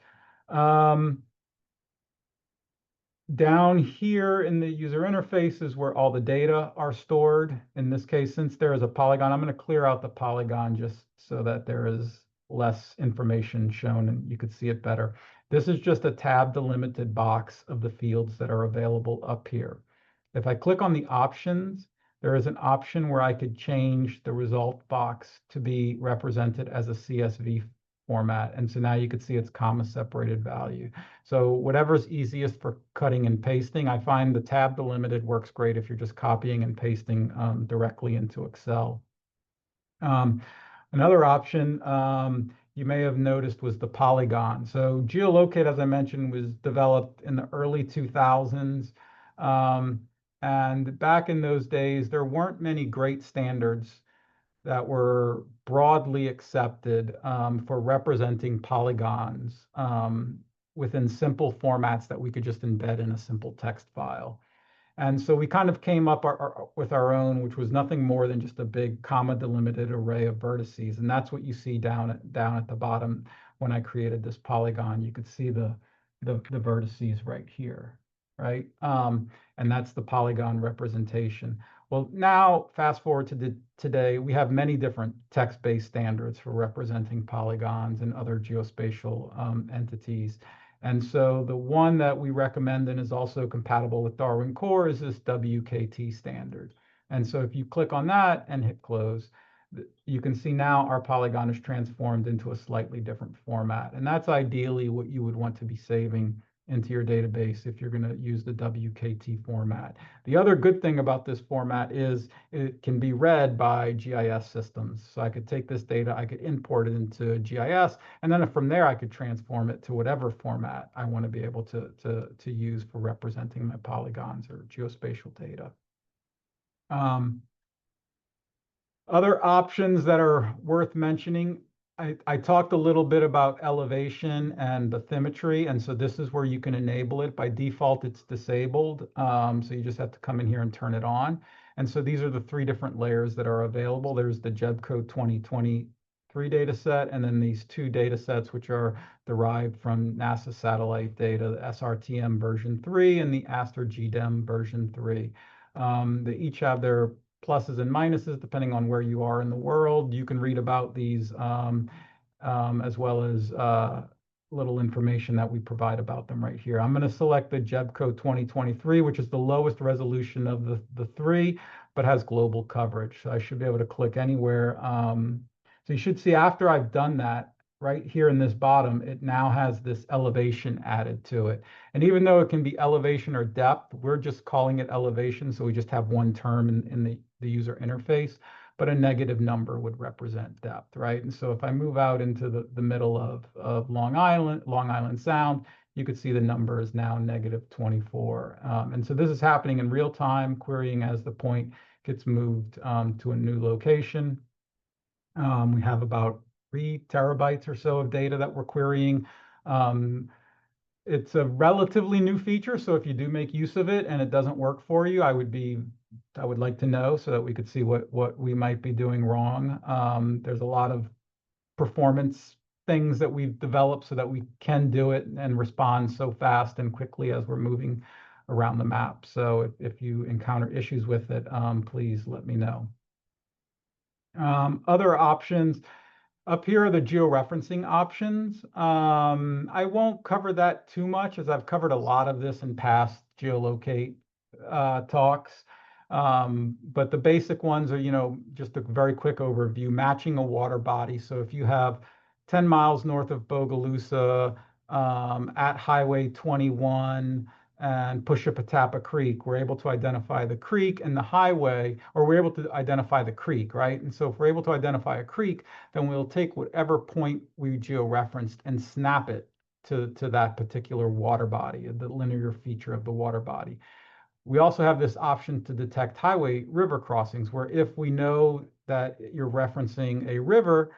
Down here in the user interface is where all the data are stored. In this case, since there is a polygon, I'm going to clear out the polygon just so that there is less information shown and you could see it better. This is just a tab delimited box of the fields that are available up here. If I click on the options, there is an option where I could change the result box to be represented as a CSV format. And so now you could see it's comma separated value. So whatever's easiest for cutting and pasting, I find the tab delimited works great if you're just copying and pasting directly into Excel. Another option you may have noticed was the polygon. So GeoLocate, as I mentioned, was developed in the early 2000s. And back in those days, there weren't many great standards that were broadly accepted for representing polygons within simple formats that we could just embed in a simple text file. And so we kind of came up with our own, which was nothing more than just a big comma delimited array of vertices. And that's what you see down at the bottom when I created this polygon. You could see the vertices right here, right? And that's the polygon representation. Well, now fast forward to today, we have many different text-based standards for representing polygons and other geospatial entities. And so the one that we recommend and is also compatible with Darwin Core is this WKT standard. And so if you click on that and hit close, you can see now our polygon is transformed into a slightly different format. And that's ideally what you would want to be saving into your database if you're going to use the WKT format. The other good thing about this format is it can be read by GIS systems. So I could take this data, I could import it into GIS, and then from there I could transform it to whatever format I want to be able to use for representing my polygons or geospatial data. Um, Other options that are worth mentioning, I talked a little bit about elevation and bathymetry, and so this is where you can enable it. By default, it's disabled, so you just have to come in here and turn it on. And so these are the three different layers that are available. There's the GEOLocate 2023 data set, and then these two data sets, which are derived from NASA satellite data, the SRTM version 3 and the ASTER GDEM version 3. They each have their pluses and minuses depending on where you are in the world. You can read about these as well as little information that we provide about them right here. I'm going to select the GEOLocate 2023, which is the lowest resolution of the three, but has global coverage. So I should be able to click anywhere. So you should see after I've done that, right here in this bottom, it now has this elevation added to it. And even though it can be elevation or depth, we're just calling it elevation. So we just have one term in the user interface, but a negative number would represent depth, right? And so if I move out into the middle of Long Island Sound, you could see the number is now -24. And so this is happening in real time, querying as the point gets moved to a new location. We have about 3 terabytes or so of data that we're querying. It's a relatively new feature, so if you do make use of it and it doesn't work for you, I would like to know so that we could see what we might be doing wrong. There's a lot of performance things that we've developed so that we can do it and respond so fast and quickly as we're moving around the map. So if you encounter issues with it, please let me know. Other options. Up here are the georeferencing options. I won't cover that too much as I've covered a lot of this in past GEOLocate talks. But the basic ones are, just a very quick overview, matching a water body. So if you have 10 miles north of Bogalusa at Highway 21, and Pushapatapa Creek, we're able to identify the creek and the highway, or we're able to identify the creek, right? And so if we're able to identify a creek, then we'll take whatever point we georeferenced and snap it to that particular water body, the linear feature of the water body. We also have this option to detect highway river crossings, where if we know that you're referencing a river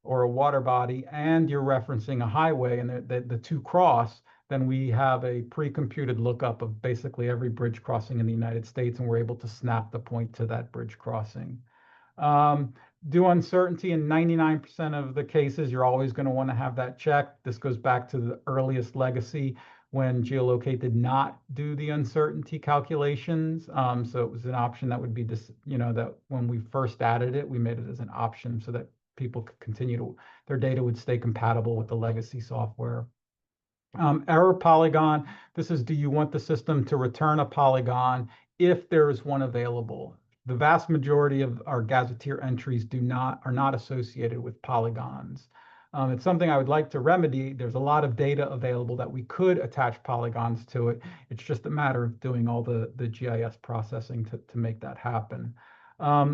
or a water body and you're referencing a highway and the two cross, then we have a pre-computed lookup of basically every bridge crossing in the United States, and we're able to snap the point to that bridge crossing. Do uncertainty in 99% of the cases, you're always going to want to have that checked. This goes back to the earliest legacy when GEOLocate did not do the uncertainty calculations. So it was an option that would be that when we first added it, we made it as an option so that people could continue to, their data would stay compatible with the legacy software. Error polygon, this is, do you want the system to return a polygon if there is one available? The vast majority of our gazetteer entries are not associated with polygons. It's something I would like to remedy. There's a lot of data available that we could attach polygons to it. It's just a matter of doing all the GIS processing to make that happen.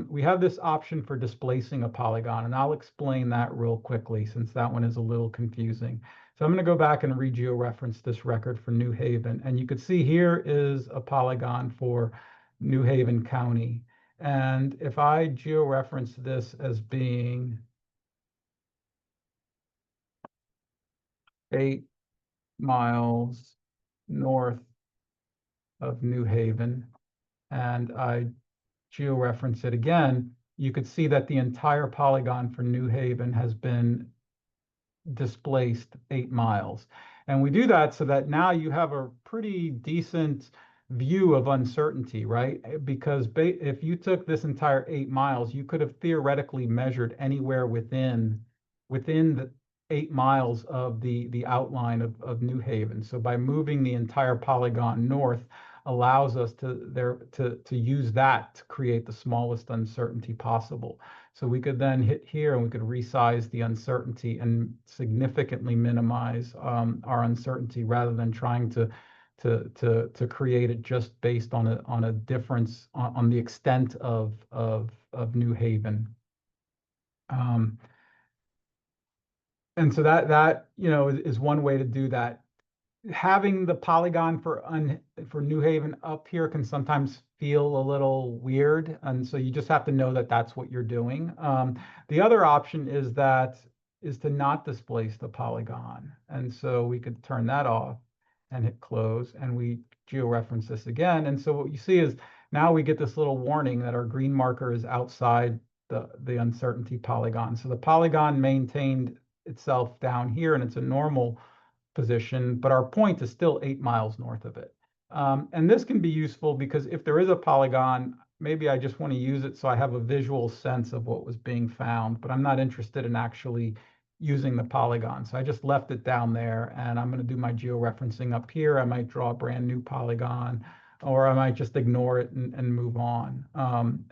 We have this option for displacing a polygon, and I'll explain that real quickly since that one is a little confusing. So I'm going to go back and re-georeference this record for New Haven. And you can see here is a polygon for New Haven County. And if I georeference this as being 8 miles north of New Haven, and I georeference it again, you could see that the entire polygon for New Haven has been displaced 8 miles. And we do that so that now you have a pretty decent view of uncertainty, right? Because if you took this entire 8 miles, you could have theoretically measured anywhere within the 8 miles of the outline of New Haven. So by moving the entire polygon north allows us to use that to create the smallest uncertainty possible. So we could then hit here and we could resize the uncertainty and significantly minimize our uncertainty rather than trying to create it just based on a difference on the extent of New Haven. And so that is one way to do that. Having the polygon for New Haven up here can sometimes feel a little weird. And so you just have to know that that's what you're doing. The other option is to not displace the polygon. And so we could turn that off and hit close, and we georeference this again. And so what you see is now we get this little warning that our green marker is outside the uncertainty polygon. So the polygon maintained itself down here, and it's a normal position, but our point is still 8 miles north of it. And this can be useful because if there is a polygon, maybe I just want to use it so I have a visual sense of what was being found, but I'm not interested in actually using the polygon. So I just left it down there, and I'm going to do my georeferencing up here. I might draw a brand new polygon, or I might just ignore it and move on.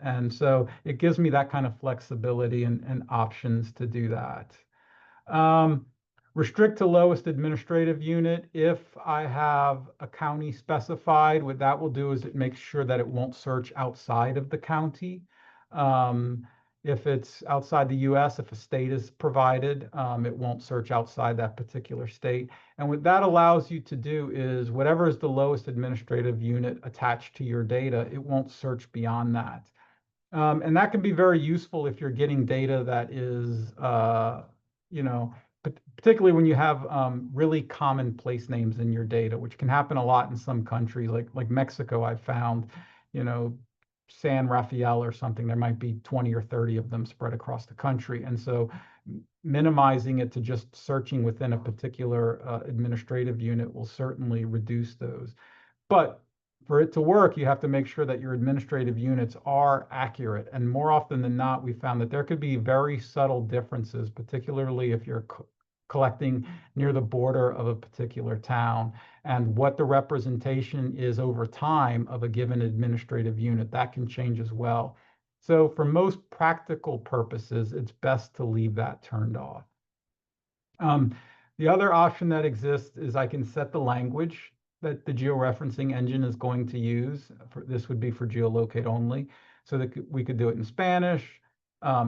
And so it gives me that kind of flexibility and options to do that. Restrict to lowest administrative unit. If I have a county specified, what that will do is it makes sure that it won't search outside of the county. If it's outside the US, if a state is provided, it won't search outside that particular state. And what that allows you to do is whatever is the lowest administrative unit attached to your data, it won't search beyond that. And that can be very useful if you're getting data that is, particularly when you have really common place names in your data, which can happen a lot in some countries, like Mexico. I've found, San Rafael or something, there might be 20 or 30 of them spread across the country. And so minimizing it to just searching within a particular administrative unit will certainly reduce those. But for it to work, you have to make sure that your administrative units are accurate. And more often than not, we found that there could be very subtle differences, particularly if you're collecting near the border of a particular town, and what the representation is over time of a given administrative unit. That can change as well. So for most practical purposes, it's best to leave that turned off. The other option that exists is I can set the language that the georeferencing engine is going to use. This would be for GeoLocate only. So that we could do it in Spanish,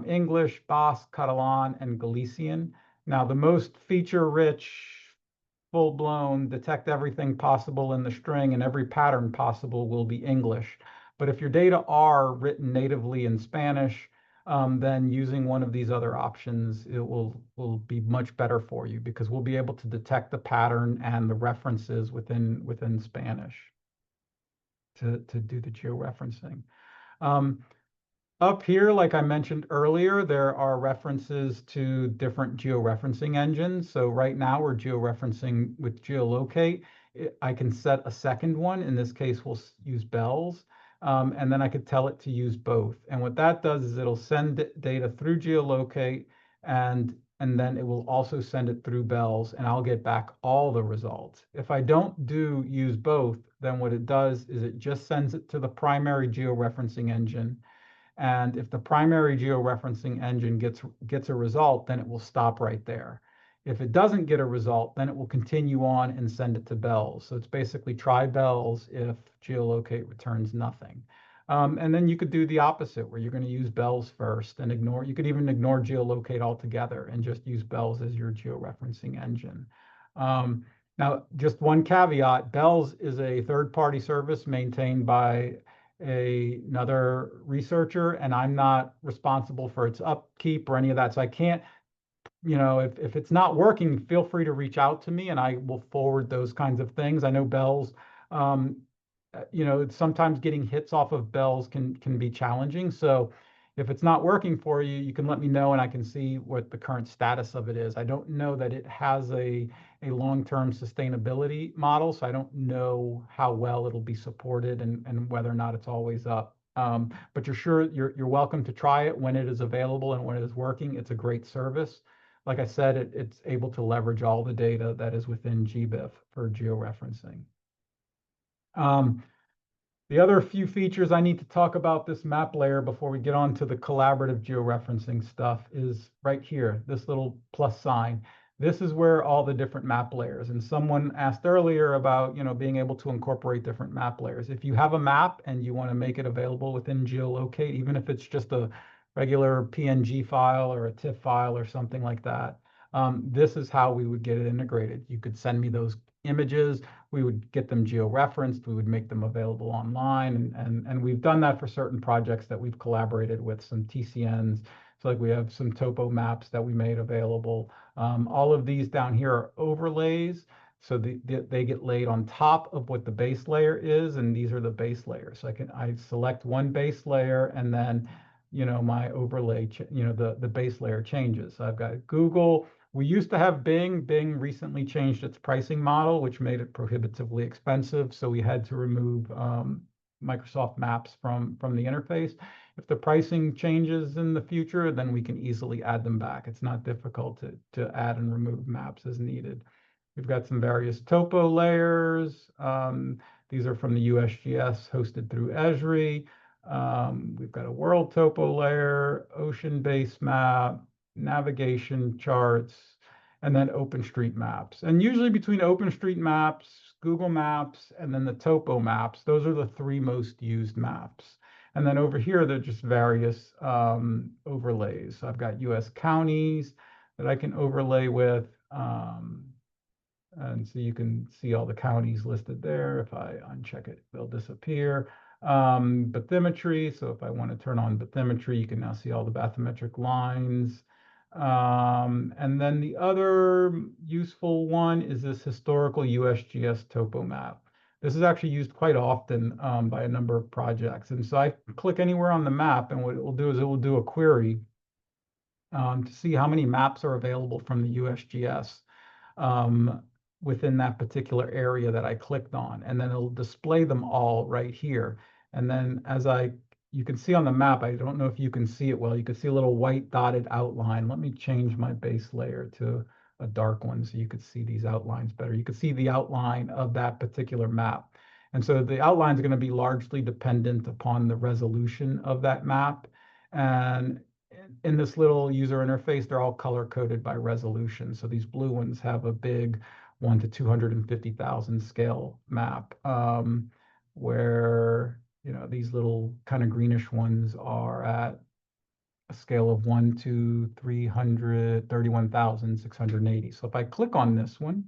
English, Basque, Catalan, and Galician. Now, the most feature-rich, full-blown, detect everything possible in the string and every pattern possible will be English. But if your data are written natively in Spanish, then using one of these other options, it will be much better for you because we'll be able to detect the pattern and the references within Spanish to do the georeferencing. Up here, like I mentioned earlier, there are references to different georeferencing engines. So right now we're georeferencing with GeoLocate. I can set a second one. In this case, we'll use bells. And then I could tell it to use both. And what that does is it'll send data through GeoLocate, and then it will also send it through bells, and I'll get back all the results. If I don't use both, then what it does is it just sends it to the primary georeferencing engine. And if the primary georeferencing engine gets a result, then it will stop right there. If it doesn't get a result, then it will continue on and send it to bells. So it's basically try bells if GeoLocate returns nothing. And then you could do the opposite, where you're going to use bells first and you could even ignore GeoLocate altogether and just use bells as your georeferencing engine. Now, just one caveat, bells is a third-party service maintained by another researcher, and I'm not responsible for its upkeep or any of that. So I can't, if it's not working, feel free to reach out to me and I will forward those kinds of things. I know bells, sometimes getting hits off of bells can be challenging. So if it's not working for you, you can let me know and I can see what the current status of it is. I don't know that it has a long-term sustainability model, so I don't know how well it'll be supported and whether or not it's always up. But you're welcome to try it when it is available and when it is working. It's a great service. Like I said, it's able to leverage all the data that is within GBIF for georeferencing. The other few features I need to talk about this map layer before we get on to the collaborative georeferencing stuff is right here, this little plus sign. This is where all the different map layers, and someone asked earlier about, being able to incorporate different map layers. If you have a map and you want to make it available within GeoLocate, even if it's just a regular PNG file or a TIFF file or something like that, this is how we would get it integrated. You could send me those images, We would get them georeferenced. We would make them available online. And we've done that for certain projects that we've collaborated with some TCNs. So like we have some topo maps that we made available. All of these down here are overlays. So they get laid on top of what the base layer is, and these are the base layers. So I select one base layer, and then my overlay, the base layer changes. So I've got Google. We used to have Bing. Bing recently changed its pricing model, which made it prohibitively expensive. So we had to remove Microsoft Maps from the interface. If the pricing changes in the future, then we can easily add them back. It's not difficult to add and remove maps as needed. We've got some various topo layers. These are from the USGS hosted through Esri. We've got a world topo layer, ocean-based map, navigation charts, and then OpenStreetMaps. And usually between OpenStreetMaps, Google Maps, and then the topo maps, those are the three most used maps. And then over here, they're just various overlays. So I've got US counties that I can overlay with. And so you can see all the counties listed there. If I uncheck it, they'll disappear. Bathymetry, so if I want to turn on bathymetry, you can now see all the bathymetric lines. And then the other useful one is this historical USGS topo map. This is actually used quite often by a number of projects. And so I click anywhere on the map, and what it will do is it will do a query to see how many maps are available from the USGS within that particular area that I clicked on. And then it'll display them all right here. And then you can see on the map, I don't know if you can see it well, you can see a little white dotted outline. Let me change my base layer to a dark one so you could see these outlines better. You can see the outline of that particular map. And so the outline is going to be largely dependent upon the resolution of that map. And in this little user interface, they're all color coded by resolution. So these blue ones have a big 1 to 250,000 scale map, where these little kind of greenish ones are at a scale of 1 to 331,680. So if I click on this one,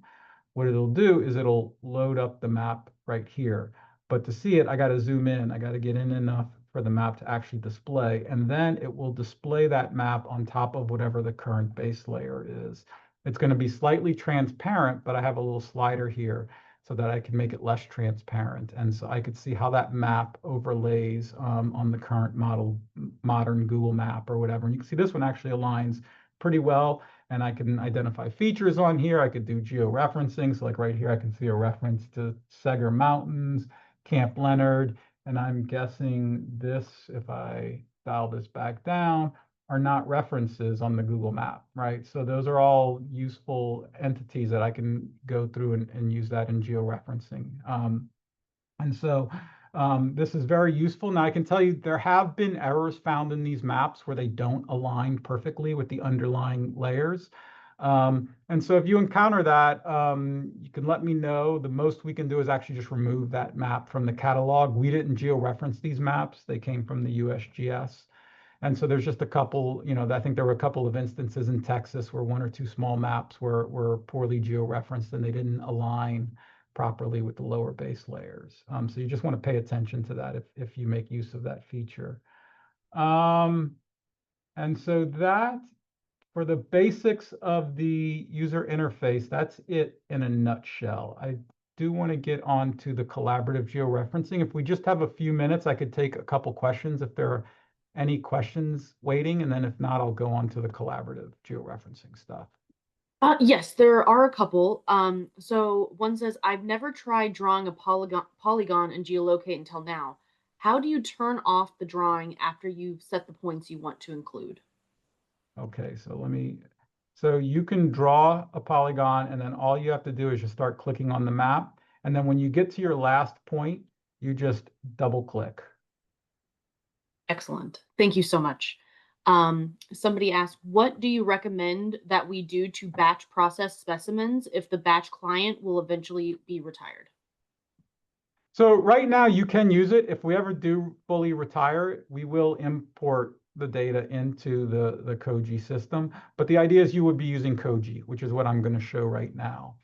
what it'll do is it'll load up the map right here. But to see it, I got to zoom in. I got to get in enough for the map to actually display. And then it will display that map on top of whatever the current base layer is. It's going to be slightly transparent, but I have a little slider here so that I can make it less transparent. And so I could see how that map overlays on the current modern Google map or whatever. And you can see this one actually aligns pretty well. And I can identify features on here. I could do georeferencing. So like right here, I can see a reference to Seger Mountains, Camp Leonard. And I'm guessing this, if I dial this back down, are not references on the Google map, right? So those are all useful entities that I can go through and use that in georeferencing. And so this is very useful. Now I can tell you there have been errors found in these maps where they don't align perfectly with the underlying layers. And so if you encounter that, you can let me know. The most we can do is actually just remove that map from the catalog. We didn't georeference these maps. They came from the USGS. And so there's just a couple, I think there were a couple of instances in Texas where one or two small maps were poorly georeferenced and they didn't align properly with the lower base layers. So you just want to pay attention to that if you make use of that feature. And so that, for the basics of the user interface, that's it in a nutshell. I do want to get on to the collaborative georeferencing. If we just have a few minutes, I could take a couple questions if there are any questions waiting, and then if not, I'll go on to the collaborative georeferencing stuff. Yes, there are a couple. So one says, I've never tried drawing a polygon in GeoLocate until now. How do you turn off the drawing after you've set the points you want to include? Okay, so you can draw a polygon, and then all you have to do is just start clicking on the map. And then when you get to your last point, you just double click. Excellent. Thank you so much. Somebody asked, what do you recommend that we do to batch process specimens if the batch client will eventually be retired? So right now you can use it. If we ever do fully retire, we will import the data into the Koji system. But the idea is you would be using Koji, which is what I'm going to show right now.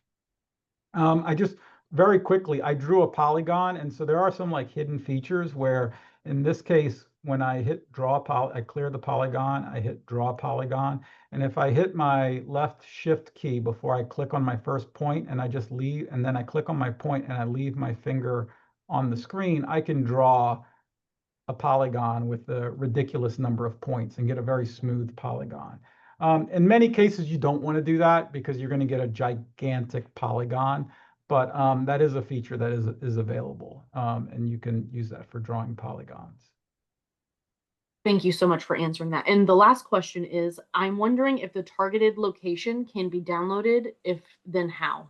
I just very quickly, I drew a polygon. And so there are some like hidden features where in this case, when I hit I clear the polygon, I hit draw polygon. And if I hit my left shift key before I click on my first point and I just leave, and then I click on my point and I leave my finger on the screen, I can draw a polygon with a ridiculous number of points and get a very smooth polygon. In many cases, you don't want to do that because you're going to get a gigantic polygon, but that is a feature that is available, and you can use that for drawing polygons. Thank you so much for answering that. And the last question is, I'm wondering if the targeted location can be downloaded, if then how?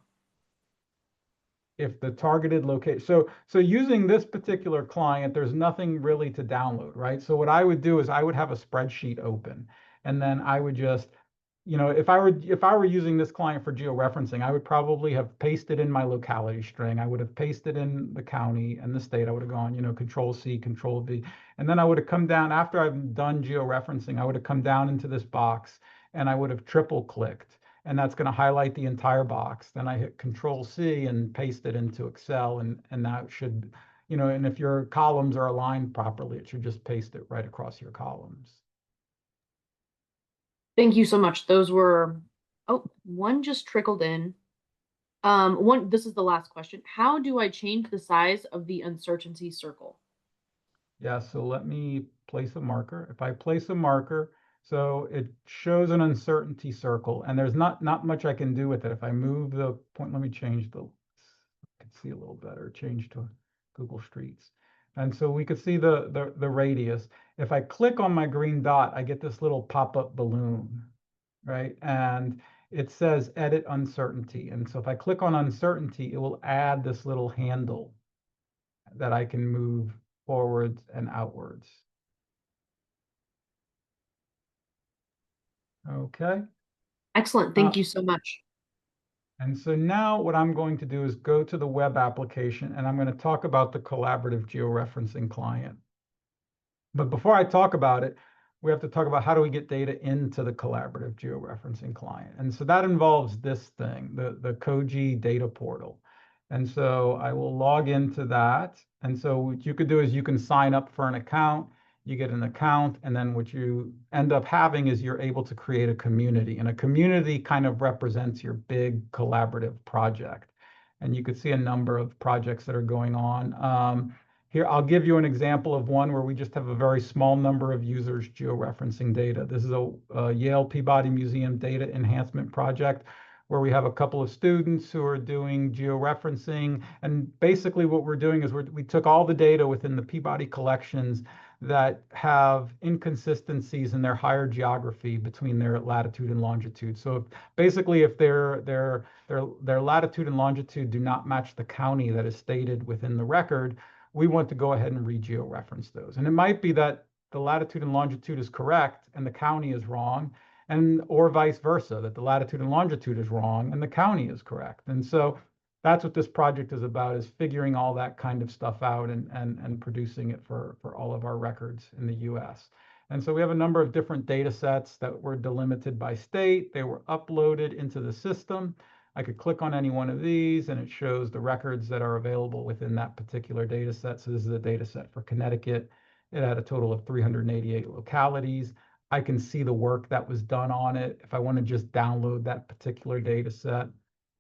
If the targeted location, so using this particular client, there's nothing really to download, right? So what I would do is I would have a spreadsheet open, and then I would just, if I were using this client for georeferencing, I would probably have pasted in my locality string. I would have pasted in the county and the state. I would have gone, Control C, Control V, and then I would have come down after I've done georeferencing. I would have come down into this box and I would have triple clicked, and that's going to highlight the entire box. Then I hit Control C and paste it into Excel, and that should, and if your columns are aligned properly, it should just paste it right across your columns. Thank you so much. Those were, oh, one just trickled in. This is the last question. How do I change the size of the uncertainty circle? Yeah, so let me place a marker. If I place a marker, so it shows an uncertainty circle, and there's not much I can do with it. If I move the point, let me change I can see a little better, change to Google Streets. And so we could see the radius. If I click on my green dot, I get this little pop-up balloon, right? And it says edit uncertainty. And so if I click on uncertainty, it will add this little handle that I can move forwards and outwards. Okay. Excellent. Thank you so much. And so now what I'm going to do is go to the web application, and I'm going to talk about the collaborative georeferencing client. But before I talk about it, we have to talk about how do we get data into the collaborative georeferencing client. And so that involves this thing, the Koji data portal. And so I will log into that. And so what you could do is you can sign up for an account, you get an account, and then what you end up having is you're able to create a community. And a community kind of represents your big collaborative project. And you could see a number of projects that are going on. Here, I'll give you an example of one where we just have a very small number of users georeferencing data. This is a Yale Peabody Museum data enhancement project where we have a couple of students who are doing georeferencing. And basically what we're doing is we took all the data within the Peabody collections that have inconsistencies in their higher geography between their latitude and longitude. So basically, if their latitude and longitude do not match the county that is stated within the record, we want to go ahead and re-georeference those. And it might be that the latitude and longitude is correct and the county is wrong, or vice versa, that the latitude and longitude is wrong and the county is correct. And so that's what this project is about, is figuring all that kind of stuff out and producing it for all of our records in the US. And so we have a number of different data sets that were delimited by state. They were uploaded into the system. I could click on any one of these and it shows the records that are available within that particular data set. So this is a data set for Connecticut. It had a total of 388 localities. I can see the work that was done on it. If I want to just download that particular data set,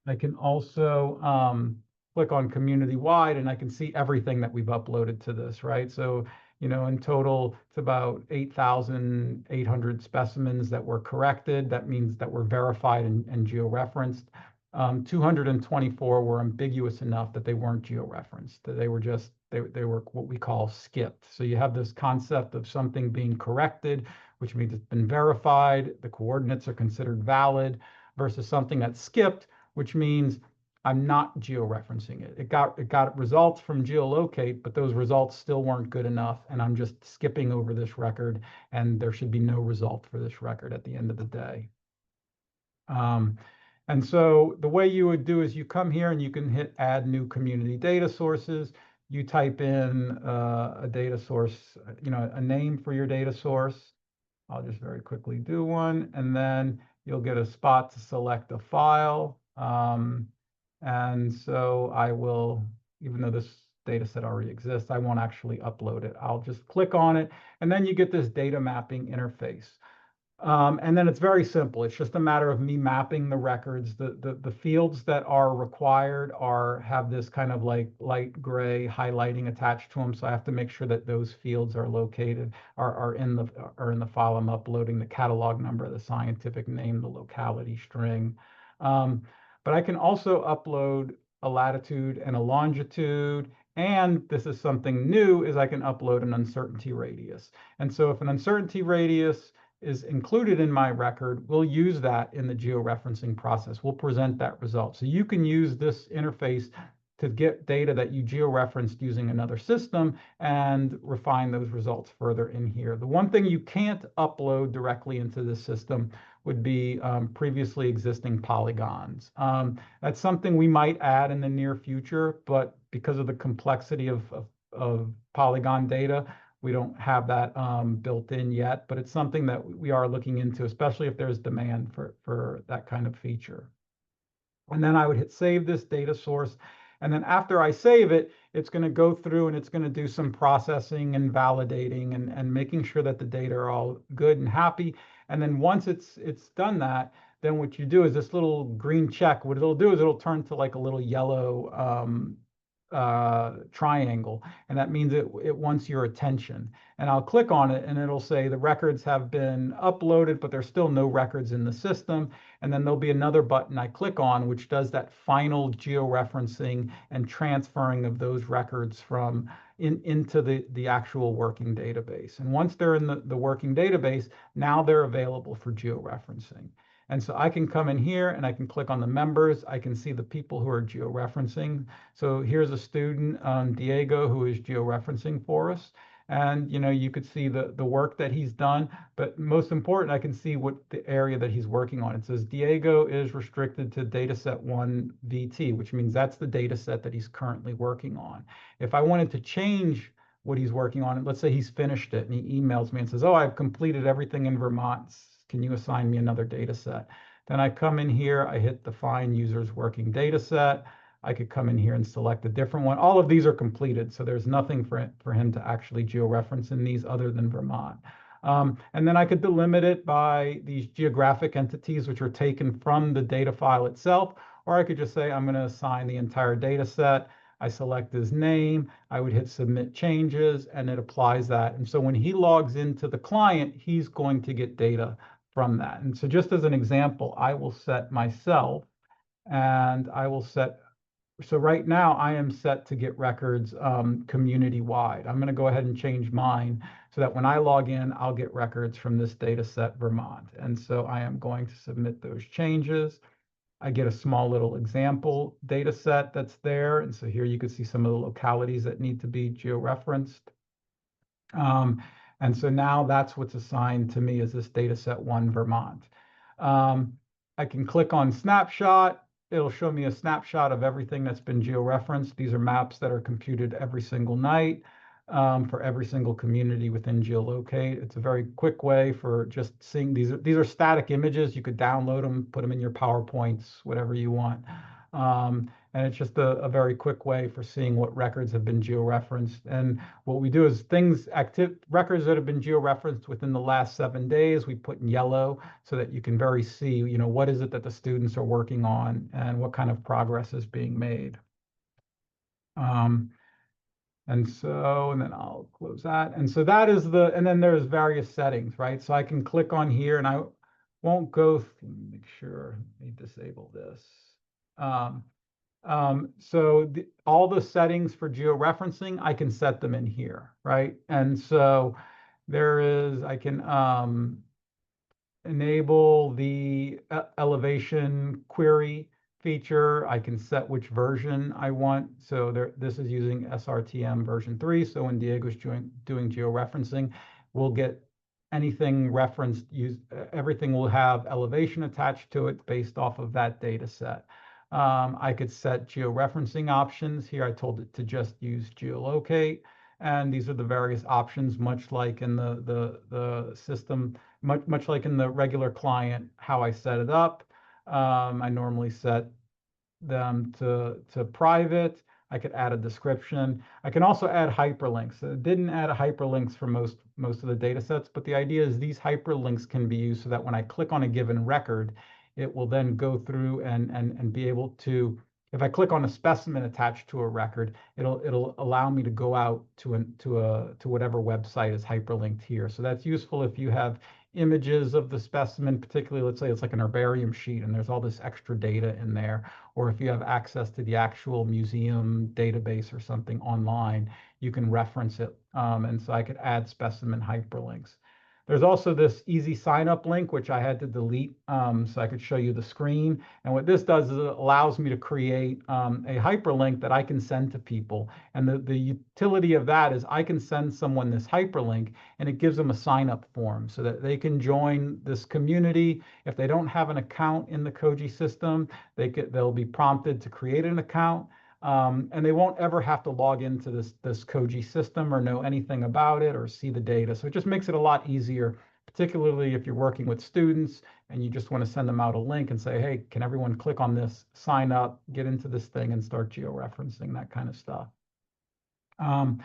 I can also click on community wide and I can see everything that we've uploaded to this, right? So, in total, it's about 8,800 specimens that were corrected. That means that were verified and georeferenced. 224 were ambiguous enough that they weren't georeferenced, that they were just, they were what we call skipped. So you have this concept of something being corrected, which means it's been verified, the coordinates are considered valid, versus something that's skipped, which means I'm not georeferencing it. It got results from GEOLocate, but those results still weren't good enough, and I'm just skipping over this record, and there should be no result for this record at the end of the day. And so the way you would do is you come here and you can hit add new community data sources. You type in a data source, a name for your data source. I'll just very quickly do one, and then you'll get a spot to select a file. And so I will, even though this data set already exists, I won't actually upload it. I'll just click on it, and then you get this data mapping interface. And then it's very simple. It's just a matter of me mapping the records. The fields that are required have this kind of like light gray highlighting attached to them. So I have to make sure that those fields are located, are in the file I'm uploading, the catalog number, the scientific name, the locality string. But I can also upload a latitude and a longitude. And this is something new, is I can upload an uncertainty radius. And so if an uncertainty radius is included in my record, we'll use that in the georeferencing process. We'll present that result. So you can use this interface to get data that you georeferenced using another system and refine those results further in here. The one thing you can't upload directly into the system would be previously existing polygons. That's something we might add in the near future, but because of the complexity of polygon data, we don't have that built in yet, but it's something that we are looking into, especially if there's demand for that kind of feature. And then I would hit save this data source. And then after I save it, it's going to go through and it's going to do some processing and validating and making sure that the data are all good and happy. And then once it's done that, then what you do is this little green check, what it'll do is it'll turn to like a little yellow triangle, and that means it wants your attention. And I'll click on it and it'll say the records have been uploaded, but there's still no records in the system. And then there'll be another button I click on, which does that final georeferencing and transferring of those records from into the actual working database. And once they're in the working database, now they're available for georeferencing. And so I can come in here and I can click on the members. I can see the people who are georeferencing. So here's a student, Diego, who is georeferencing for us. And you could see the work that he's done, but most important, I can see what the area that he's working on. It says Diego is restricted to dataset 1 VT, which means that's the dataset that he's currently working on. If I wanted to change what he's working on, let's say he's finished it and he emails me and says, oh, I've completed everything in Vermont. Can you assign me another data set? Then I come in here, I hit define users working data set. I could come in here and select a different one. All of these are completed, so there's nothing for him to actually georeference in these other than Vermont. And then I could delimit it by these geographic entities, which are taken from the data file itself, or I could just say I'm going to assign the entire data set. I select his name, I would hit submit changes, and it applies that. And so when he logs into the client, he's going to get data from that. And so just as an example, I will set myself, and I will set, so right now I am set to get records community-wide. I'm going to go ahead and change mine so that when I log in, I'll get records from this data set Vermont. And so I am going to submit those changes. I get a small little example data set that's there. And so here you can see some of the localities that need to be georeferenced. And so now that's what's assigned to me as this data set 1 Vermont. I can click on snapshot. It'll show me a snapshot of everything that's been georeferenced. These are maps that are computed every single night for every single community within GeoLocate. It's a very quick way for just seeing these. These are static images. You could download them, put them in your PowerPoints, whatever you want. And it's just a very quick way for seeing what records have been georeferenced. And what we do is records that have been georeferenced within the last 7 days, we put in yellow so that you can see, what is it that the students are working on and what kind of progress is being made. And then I'll close that. And so that is and then there's various settings, right? So I can click on here and I won't go, make sure, let me disable this. So all the settings for georeferencing, I can set them in here, right? And so I can enable the elevation query feature. I can set which version I want. So this is using SRTM version 3. So when Diego's doing georeferencing, we'll get anything referenced, everything will have elevation attached to it based off of that data set. I could set georeferencing options. Here I told it to just use GEOLocate. And these are the various options, much like in the system, much like in the regular client, how I set it up. I normally set them to private. I could add a description. I can also add hyperlinks. It didn't add hyperlinks for most of the data sets, but the idea is these hyperlinks can be used so that when I click on a given record, it will then go through and be able to, if I click on a specimen attached to a record, it'll allow me to go out to whatever website is hyperlinked here. So that's useful if you have images of the specimen, particularly, let's say it's like an herbarium sheet and there's all this extra data in there, or if you have access to the actual museum database or something online, you can reference it. And so I could add specimen hyperlinks. There's also this easy sign up link, which I had to delete so I could show you the screen. And what this does is it allows me to create a hyperlink that I can send to people. And the utility of that is I can send someone this hyperlink and it gives them a sign up form so that they can join this community. If they don't have an account in the Koji system, they'll be prompted to create an account. And they won't ever have to log into this Koji system or know anything about it or see the data. So it just makes it a lot easier, particularly if you're working with students and you just want to send them out a link and say, hey, can everyone click on this, sign up, get into this thing and start georeferencing, that kind of stuff. And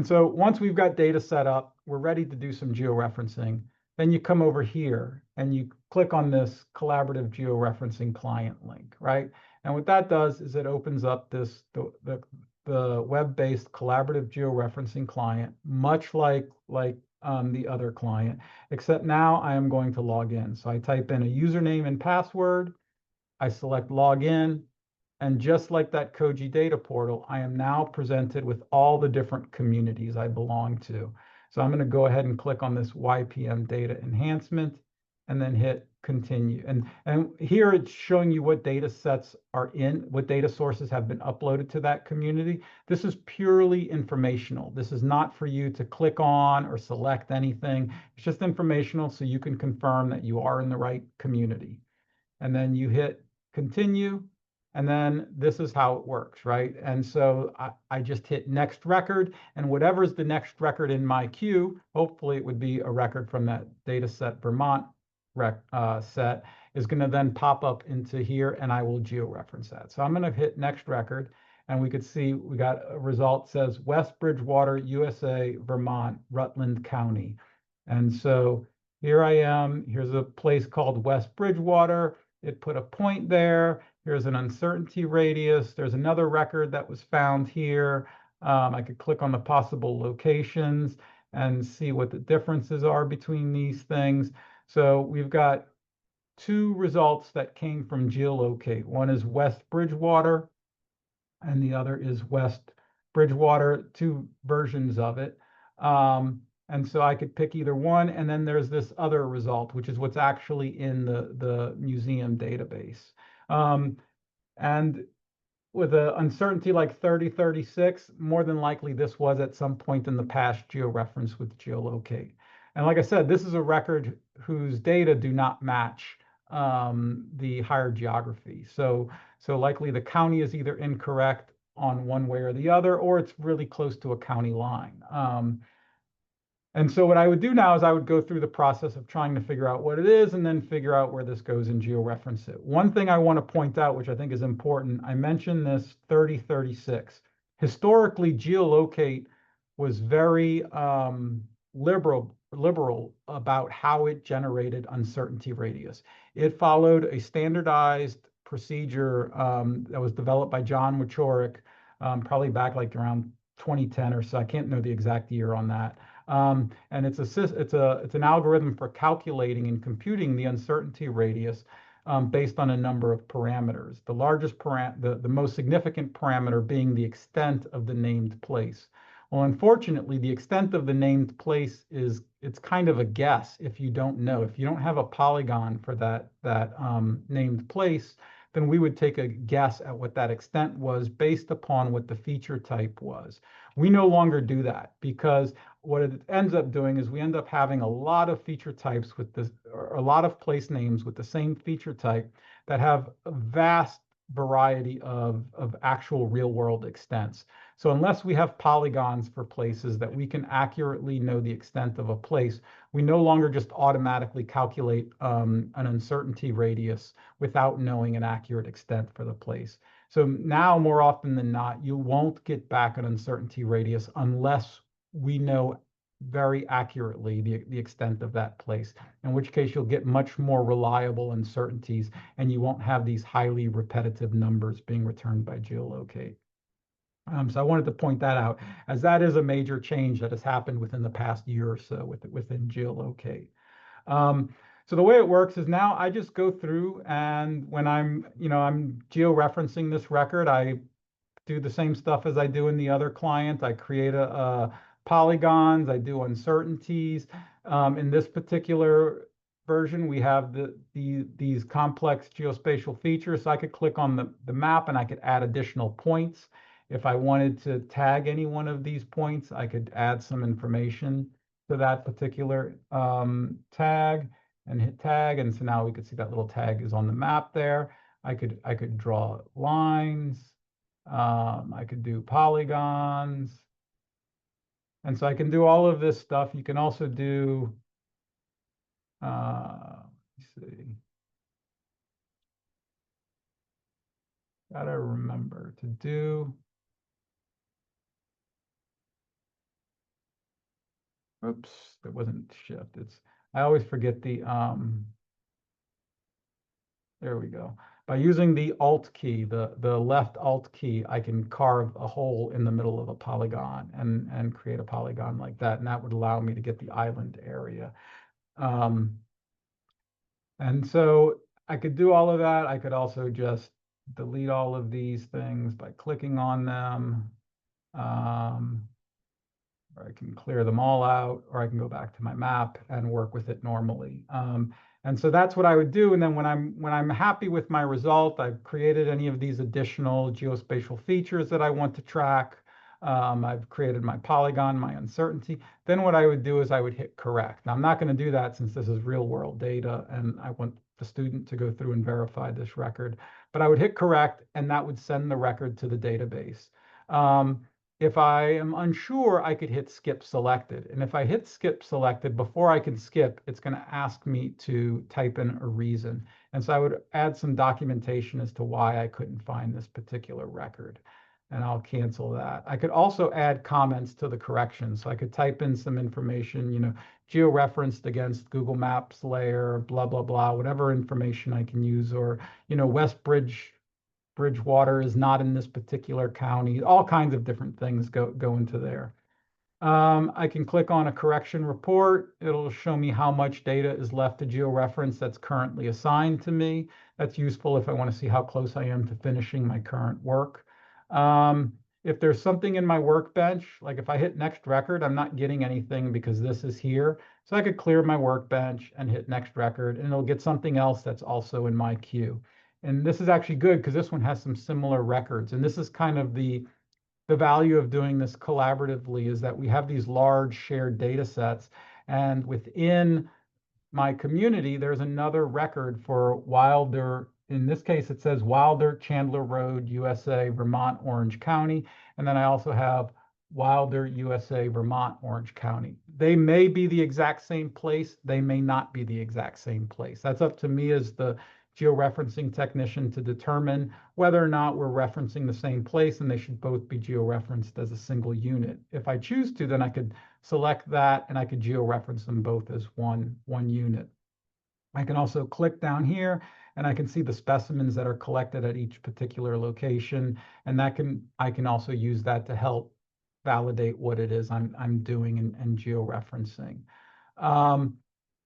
so once we've got data set up, we're ready to do some georeferencing. Then you come over here and you click on this collaborative georeferencing client link, right? And what that does is it opens up the web-based collaborative georeferencing client, much like the other client, except now I am going to log in. So I type in a username and password, I select login, and just like that Koji data portal, I am now presented with all the different communities I belong to. So I'm going to go ahead and click on this YPM data enhancement and then hit continue. And here it's showing you what data sets are in, what data sources have been uploaded to that community. This is purely informational. This is not for you to click on or select anything. It's just informational so you can confirm that you are in the right community. And then you hit continue. And then this is how it works, right? And so I just hit next record, and whatever's the next record in my queue, hopefully it would be a record from that data set Vermont set, is going to then pop up into here, and I will georeference that. So I'm going to hit next record, and we could see we got a result says West Bridgewater, USA, Vermont, Rutland County. And so here I am. Here's a place called West Bridgewater. It put a point there. Here's an uncertainty radius. There's another record that was found here. I could click on the possible locations and see what the differences are between these things. So we've got two results that came from GEOLocate. One is West Bridgewater, and the other is West Bridgewater, two versions of it. And so I could pick either one. And then there's this other result, which is what's actually in the museum database. And with an uncertainty like 3036, more than likely this was at some point in the past georeferenced with GEOLocate. And like I said, this is a record whose data do not match the higher geography. So likely the county is either incorrect on one way or the other, or it's really close to a county line. And so what I would do now is I would go through the process of trying to figure out what it is and then figure out where this goes and georeference it. One thing I want to point out, which I think is important, I mentioned this 3036. Historically, GEOLocate was very liberal about how it generated uncertainty radius. It followed a standardized procedure that was developed by John Wieczorek, probably back like around 2010 or so. I can't know the exact year on that. And it's an algorithm for calculating and computing the uncertainty radius based on a number of parameters. The largest the most significant parameter being the extent of the named place. Well, unfortunately, the extent of the named place it's kind of a guess if you don't know. If you don't have a polygon for that named place, then we would take a guess at what that extent was based upon what the feature type was. We no longer do that because what it ends up doing is we end up having a lot of feature types with this, or a lot of place names with the same feature type that have a vast variety of actual real world extents. So unless we have polygons for places that we can accurately know the extent of a place, we no longer just automatically calculate an uncertainty radius without knowing an accurate extent for the place. So now, more often than not, you won't get back an uncertainty radius unless we know very accurately the extent of that place, in which case you'll get much more reliable uncertainties and you won't have these highly repetitive numbers being returned by GeoLocate. So I wanted to point that out, as that is a major change that has happened within the past year or so within GeoLocate. So the way it works is now I just go through, and when I'm georeferencing this record, I do the same stuff as I do in the other client. I create a polygons, I do uncertainties. In this particular version, we have these complex geospatial features. So I could click on the map and I could add additional points. If I wanted to tag any one of these points, I could add some information to that particular tag and hit tag. And so now we could see that little tag is on the map there. I could draw lines. I could do polygons. And so I can do all of this stuff. You can also do, let's see. Gotta remember to do. Oops, that wasn't shift. I always forget there we go. By using the Alt key, the left Alt key, I can carve a hole in the middle of a polygon and create a polygon like that. And that would allow me to get the island area. And so I could do all of that. I could also just delete all of these things by clicking on them. Or I can clear them all out, or I can go back to my map and work with it normally. And so that's what I would do. And then when I'm happy with my result, I've created any of these additional geospatial features that I want to track. I've created my polygon, my uncertainty. Then what I would do is I would hit correct. Now I'm not going to do that since this is real world data and I want the student to go through and verify this record. But I would hit correct and that would send the record to the database. If I am unsure, I could hit skip selected. And if I hit skip selected, before I can skip, it's going to ask me to type in a reason. And so I would add some documentation as to why I couldn't find this particular record. And I'll cancel that. I could also add comments to the correction. So I could type in some information, georeferenced against Google Maps layer, blah, blah, blah, whatever information I can use, or, West Bridgewater is not in this particular county. All kinds of different things go into there. I can click on a correction report. It'll show me how much data is left to georeference that's currently assigned to me. That's useful if I want to see how close I am to finishing my current work. If there's something in my workbench, like if I hit next record, I'm not getting anything because this is here. So I could clear my workbench and hit next record, and it'll get something else that's also in my queue. And this is actually good because this one has some similar records. And this is kind of the value of doing this collaboratively, is that we have these large shared data sets. And within my community, there's another record for Wilder. In this case, it says Wilder, Chandler Road, USA, Vermont, Orange County. And then I also have Wilder, USA, Vermont, Orange County. They may be the exact same place. They may not be the exact same place. That's up to me as the georeferencing technician to determine whether or not we're referencing the same place, and they should both be georeferenced as a single unit. If I choose to, then I could select that and I could georeference them both as one unit. I can also click down here and I can see the specimens that are collected at each particular location, and I can also use that to help validate what it is I'm doing and georeferencing.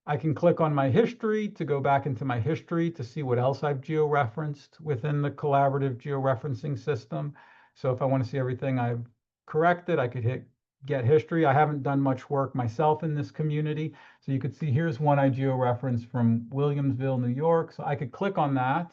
I can click on my history to go back into my history to see what else I've georeferenced within the collaborative georeferencing system. So if I want to see everything I've corrected, I could hit get history. I haven't done much work myself in this community. So you could see here's one I georeferenced from Williamsville, New York. So I could click on that.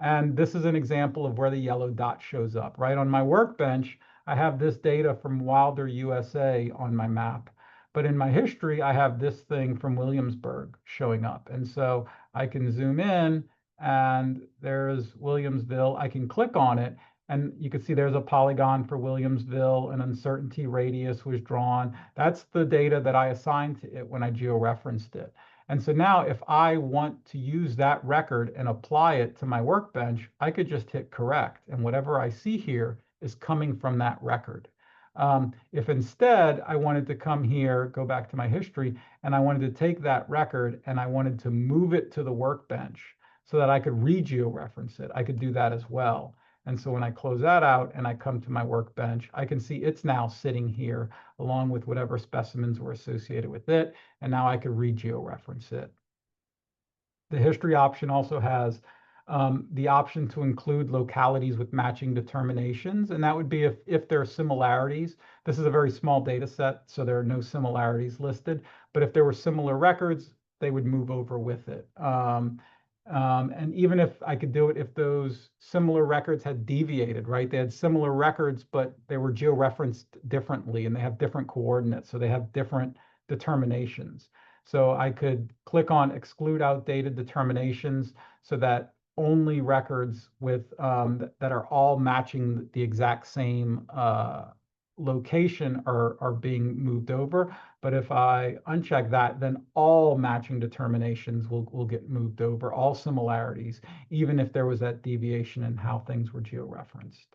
And this is an example of where the yellow dot shows up. Right on my workbench, I have this data from Wilder, USA on my map. But in my history, I have this thing from Williamsburg showing up. And so I can zoom in and there's Williamsville. I can click on it And you can see there's a polygon for Williamsville, an uncertainty radius was drawn. That's the data that I assigned to it when I georeferenced it. And so now if I want to use that record and apply it to my workbench, I could just hit correct. And whatever I see here is coming from that record. If instead I wanted to come here, go back to my history, and I wanted to take that record and I wanted to move it to the workbench so that I could re-georeference it, I could do that as well. And so when I close that out and I come to my workbench, I can see it's now sitting here along with whatever specimens were associated with it. And now I could re-georeference it. The history option also has the option to include localities with matching determinations. And that would be if there are similarities. This is a very small data set, so there are no similarities listed. But if there were similar records, they would move over with it. And even if I could do it, if those similar records had deviated, right? They had similar records, but they were georeferenced differently and they have different coordinates. So they have different determinations. So I could click on exclude outdated determinations so that only records with that are all matching the exact same location are being moved over. But if I uncheck that, then all matching determinations will get moved over, all similarities, even if there was that deviation in how things were georeferenced.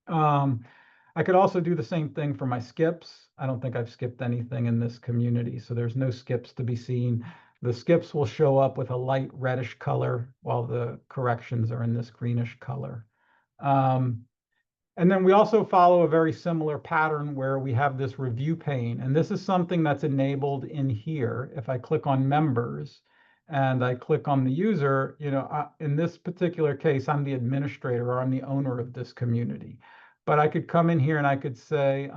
I could also do the same thing for my skips. I don't think I've skipped anything in this community, so there's no skips to be seen. The skips will show up with a light reddish color while the corrections are in this greenish color. And then we also follow a very similar pattern where we have this review pane. And this is something that's enabled in here. If I click on members and I click on the user, in this particular case, I'm the administrator or I'm the owner of this community. But I could come in here and I could say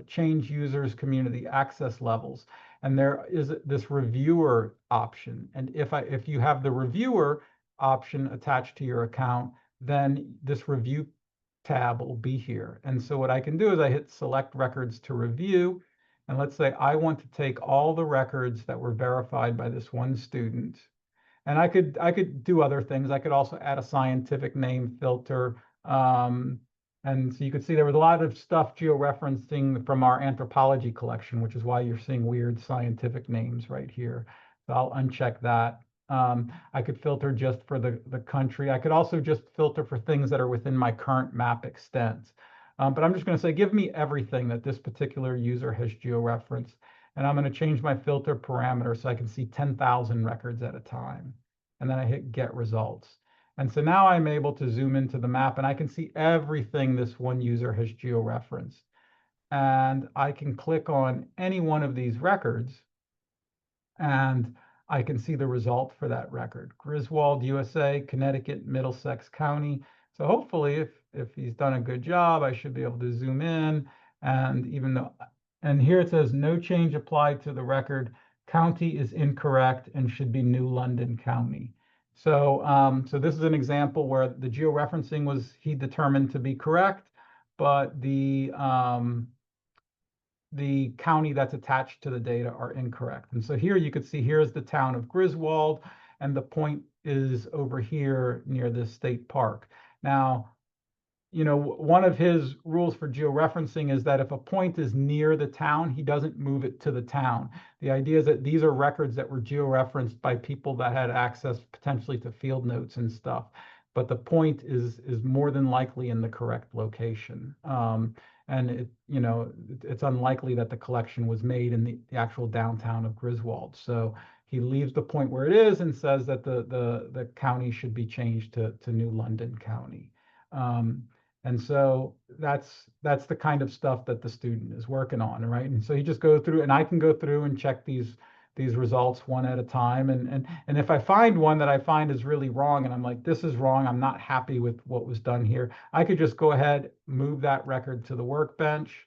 change users community access levels. And there is this reviewer option. And if you have the reviewer option attached to your account, then this review tab will be here. And so what I can do is I hit select records to review. And let's say I want to take all the records that were verified by this one student. And I could do other things. I could also add a scientific name filter. And so you could see there was a lot of stuff georeferencing from our anthropology collection, which is why you're seeing weird scientific names right here. So I'll uncheck that. I could filter just for the country. I could also just filter for things that are within my current map extent. But I'm just going to say, give me everything that this particular user has georeferenced. And I'm going to change my filter parameter so I can see 10,000 records at a time. And then I hit get results. And so now I'm able to zoom into the map and I can see everything this one user has georeferenced. And I can click on any one of these records and I can see the result for that record. Griswold, USA, Connecticut, Middlesex County. So hopefully if he's done a good job, I should be able to zoom in. And here it says no change applied to the record. County is incorrect and should be New London County. So this is an example where the georeferencing he determined to be correct, but the county that's attached to the data are incorrect. And so here you could see here's the town of Griswold, and the point is over here near this state park. Now, one of his rules for georeferencing is that if a point is near the town, he doesn't move it to the town. The idea is that these are records that were georeferenced by people that had access potentially to field notes and stuff. But the point is more than likely in the correct location. And it's unlikely that the collection was made in the actual downtown of Griswold. So he leaves the point where it is and says that the county should be changed to New London County. And so that's the kind of stuff that the student is working on, right? And so you just go through, and I can go through and check these results one at a time. And if I find one that I find is really wrong, and I'm like, this is wrong, I'm not happy with what was done here, I could just go ahead, move that record to the workbench,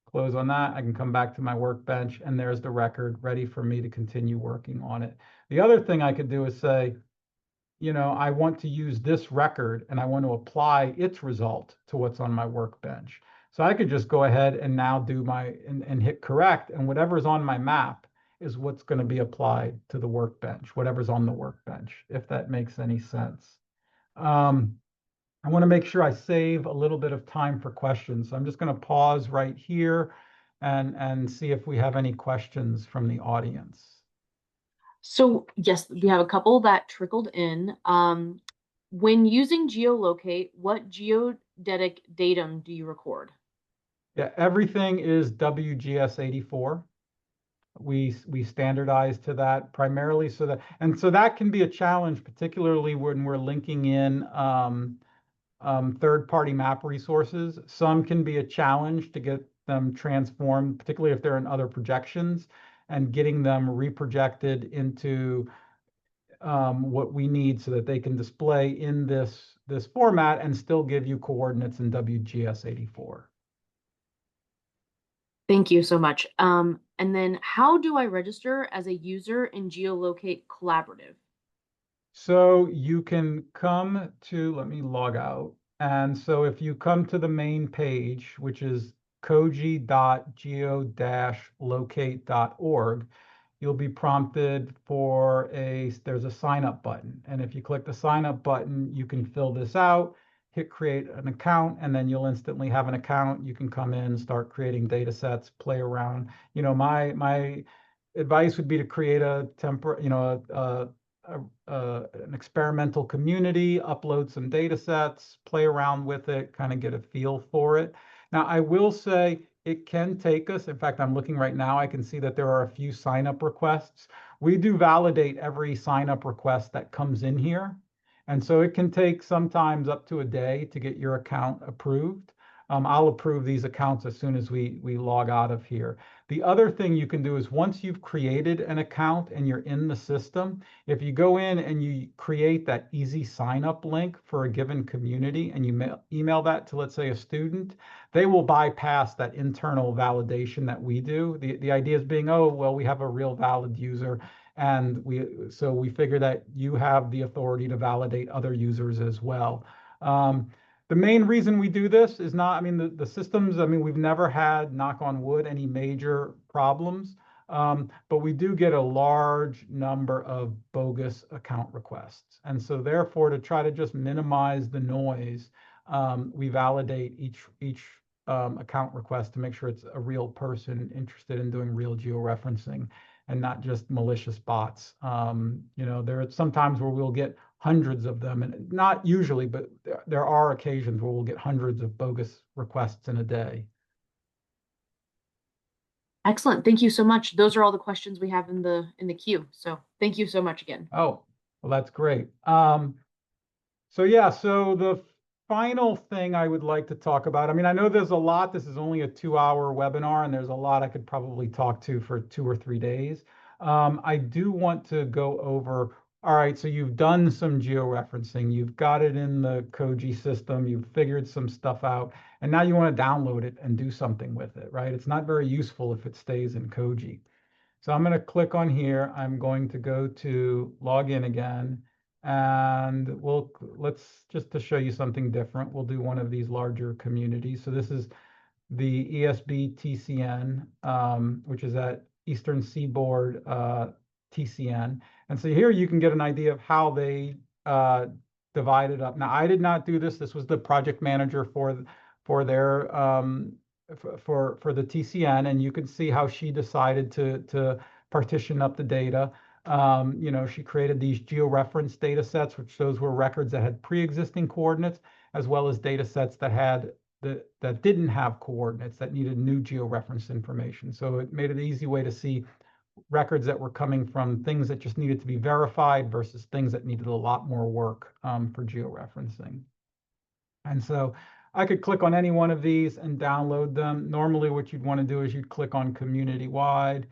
close on that. I can come back to my workbench, and there's the record ready for me to continue working on it. The other thing I could do is say, I want to use this record and I want to apply its result to what's on my workbench. So I could just go ahead and now do and hit correct, and whatever's on my map is what's going to be applied to the workbench, whatever's on the workbench, if that makes any sense. I want to make sure I save a little bit of time for questions. So I'm just going to pause right here and see if we have any questions from the audience. So yes, we have a couple that trickled in. When using GeoLocate, what geodetic datum do you record? Yeah, everything is WGS 84. We standardize to that primarily so that can be a challenge, particularly when we're linking in third-party map resources. Some can be a challenge to get them transformed, particularly if they're in other projections, and getting them reprojected into what we need so that they can display in this format and still give you coordinates in WGS 84. Thank you so much. And then how do I register as a user in GeoLocate Collaborative? So you can come to, let me log out. And so if you come to the main page, which is koji.geo-locate.org, you'll be prompted for there's a sign up button. And if you click the sign up button, you can fill this out, hit create an account, and then you'll instantly have an account. You can come in, start creating data sets, play around. My advice would be to create an experimental community, upload some data sets, play around with it, kind of get a feel for it. Now, I will say it can take us, in fact, I'm looking right now, I can see that there are a few sign-up requests. We do validate every sign-up request that comes in here. And so it can take sometimes up to a day to get your account approved. I'll approve these accounts as soon as we log out of here. The other thing you can do is once you've created an account and you're in the system, if you go in and you create that easy sign up link for a given community and you email that to, let's say, a student, they will bypass that internal validation that we do. The idea is being, oh, well, we have a real valid user. And so we figure that you have the authority to validate other users as well. The main reason we do this is not, I mean, the systems, I mean, we've never had, knock on wood, any major problems, but we do get a large number of bogus account requests. And so therefore, to try to just minimize the noise, we validate each account request to make sure it's a real person interested in doing real georeferencing and not just malicious bots. There are some times where we'll get hundreds of them, and not usually, but there are occasions where we'll get hundreds of bogus requests in a day. Excellent. Thank you so much. Those are all the questions we have in the queue. So thank you so much again. Oh, well, that's great. So the final thing I would like to talk about, I mean, I know there's a lot. This is only a 2-hour webinar, and there's a lot I could probably talk to for 2 or 3 days. I do want to go over, all right, so you've done some georeferencing, you've got it in the Koji system, you've figured some stuff out, and now you want to download it and do something with it, right? It's not very useful if it stays in Koji. So I'm going to click on here. I'm going to go to log in again. And let's just to show you something different, we'll do one of these larger communities. So this is the ESB TCN, which is at Eastern Seaboard TCN. And so here you can get an idea of how they divide it up. Now, I did not do this. This was the project manager for their for the TCN, and you can see how she decided to partition up the data. She created these georeference data sets, which those were records that had pre-existing coordinates, as well as data sets that didn't have coordinates, that needed new georeference information. So it made it an easy way to see records that were coming from things that just needed to be verified versus things that needed a lot more work for georeferencing. And so I could click on any one of these and download them. Normally what you'd want to do is you'd click on community wide.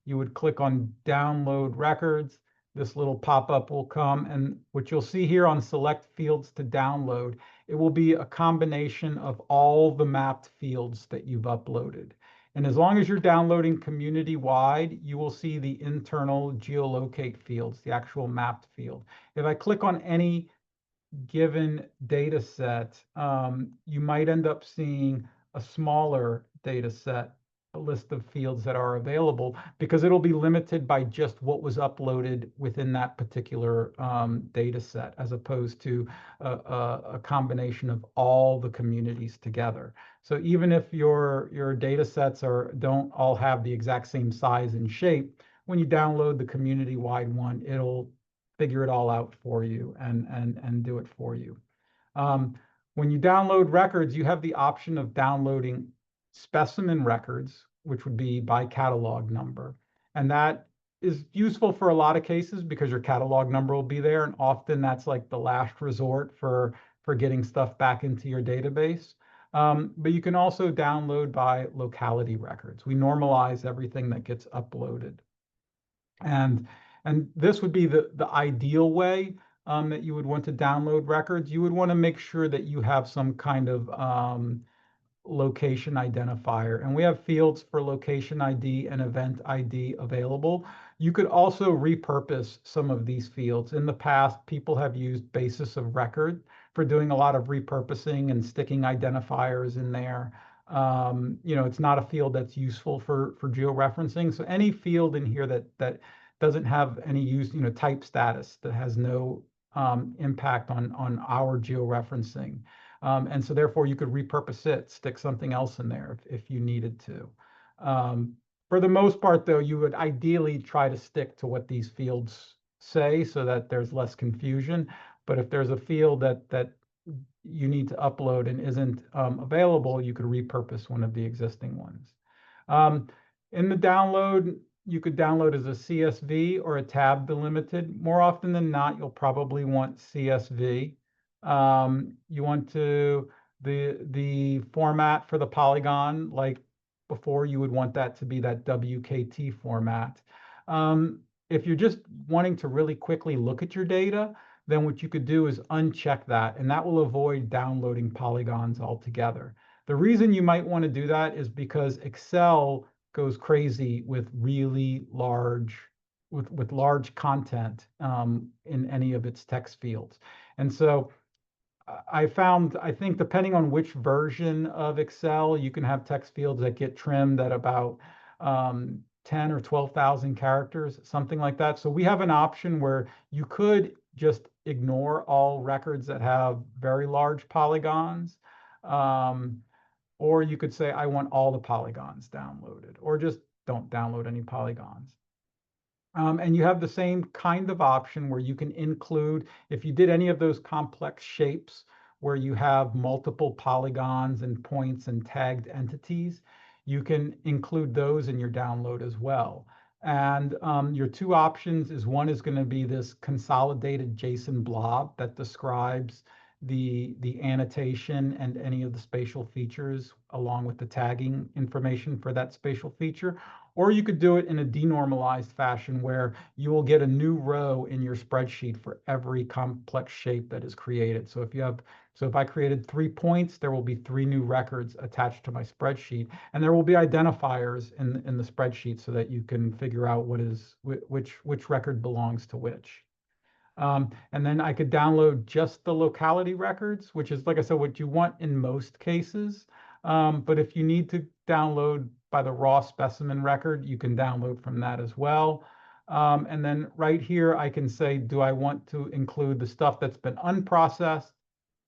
You would click on download records. This little pop-up will come, and what you'll see here on select fields to download, it will be a combination of all the mapped fields that you've uploaded. And as long as you're downloading community wide, you will see the internal geolocate fields, the actual mapped field. If I click on any given data set, you might end up seeing a smaller data set list of fields that are available, because it'll be limited by just what was uploaded within that particular data set, as opposed to a combination of all the communities together. So even if your data sets don't all have the exact same size and shape, when you download the community-wide one, it'll figure it all out for you and do it for you. When you download records, you have the option of downloading specimen records, which would be by catalog number. And that is useful for a lot of cases because your catalog number will be there. And often that's like the last resort for getting stuff back into your database. But you can also download by locality records. We normalize everything that gets uploaded. And this would be the ideal way that you would want to download records. You would want to make sure that you have some kind of location identifier. And we have fields for location ID and event ID available. You could also repurpose some of these fields. In the past, people have used basis of record for doing a lot of repurposing and sticking identifiers in there. It's not a field that's useful for georeferencing. So any field in here that doesn't have any use, type status, that has no impact on our georeferencing. And so therefore you could repurpose it, stick something else in there if you needed to. For the most part, though, you would ideally try to stick to what these fields say so that there's less confusion. But if there's a field that you need to upload and isn't available, you could repurpose one of the existing ones. In the download, you could download as a CSV or a tab delimited. More often than not, you'll probably want CSV. You want the format for the polygon, like before, you would want that to be that WKT format. If you're just wanting to really quickly look at your data, then what you could do is uncheck that, and that will avoid downloading polygons altogether. The reason you might want to do that is because Excel goes crazy with really large content in any of its text fields. And so I think depending on which version of Excel, you can have text fields that get trimmed at about 10 or 12,000 characters, something like that. So we have an option where you could just ignore all records that have very large polygons. Or you could say, I want all the polygons downloaded, or just don't download any polygons. And you have the same kind of option where you can include, if you did any of those complex shapes where you have multiple polygons and points and tagged entities, you can include those in your download as well. And your two options is, one is going to be this consolidated JSON blob that describes the annotation and any of the spatial features along with the tagging information for that spatial feature. Or you could do it in a denormalized fashion where you will get a new row in your spreadsheet for every complex shape that is created. So if I created 3 points, there will be 3 new records attached to my spreadsheet, and there will be identifiers in the spreadsheet so that you can figure out which record belongs to which. And then I could download just the locality records, which is, like I said, what you want in most cases. But if you need to download by the raw specimen record, you can download from that as well. And then right here, I can say, do I want to include the stuff that's been unprocessed,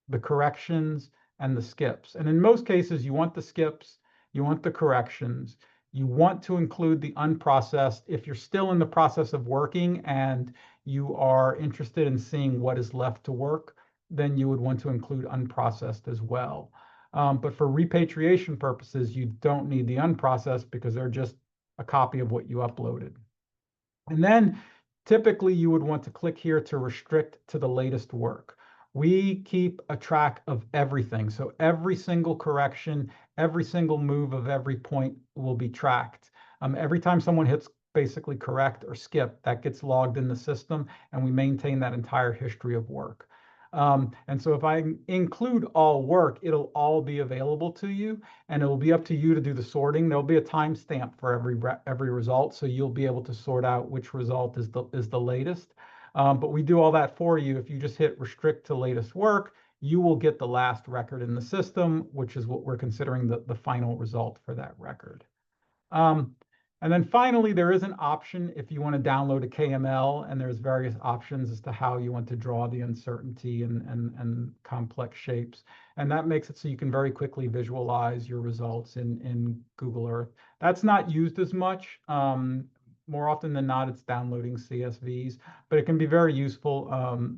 the corrections, and the skips? And in most cases, you want the skips, you want the corrections, you want to include the unprocessed. If you're still in the process of working and you are interested in seeing what is left to work, then you would want to include unprocessed as well. But for repatriation purposes, you don't need the unprocessed because they're just a copy of what you uploaded. And then typically you would want to click here to restrict to the latest work. We keep a track of everything. So every single correction, every single move of every point will be tracked. Every time someone hits basically correct or skip, that gets logged in the system, and we maintain that entire history of work. And so if I include all work, it'll all be available to you, and it will be up to you to do the sorting. There'll be a timestamp for every result, so you'll be able to sort out which result is the latest. But we do all that for you. If you just hit restrict to latest work, you will get the last record in the system, which is what we're considering the final result for that record. And then finally, there is an option if you want to download a KML, and there's various options as to how you want to draw the uncertainty and complex shapes. And that makes it so you can very quickly visualize your results in Google Earth. That's not used as much. More often than not, it's downloading CSVs, but it can be very useful,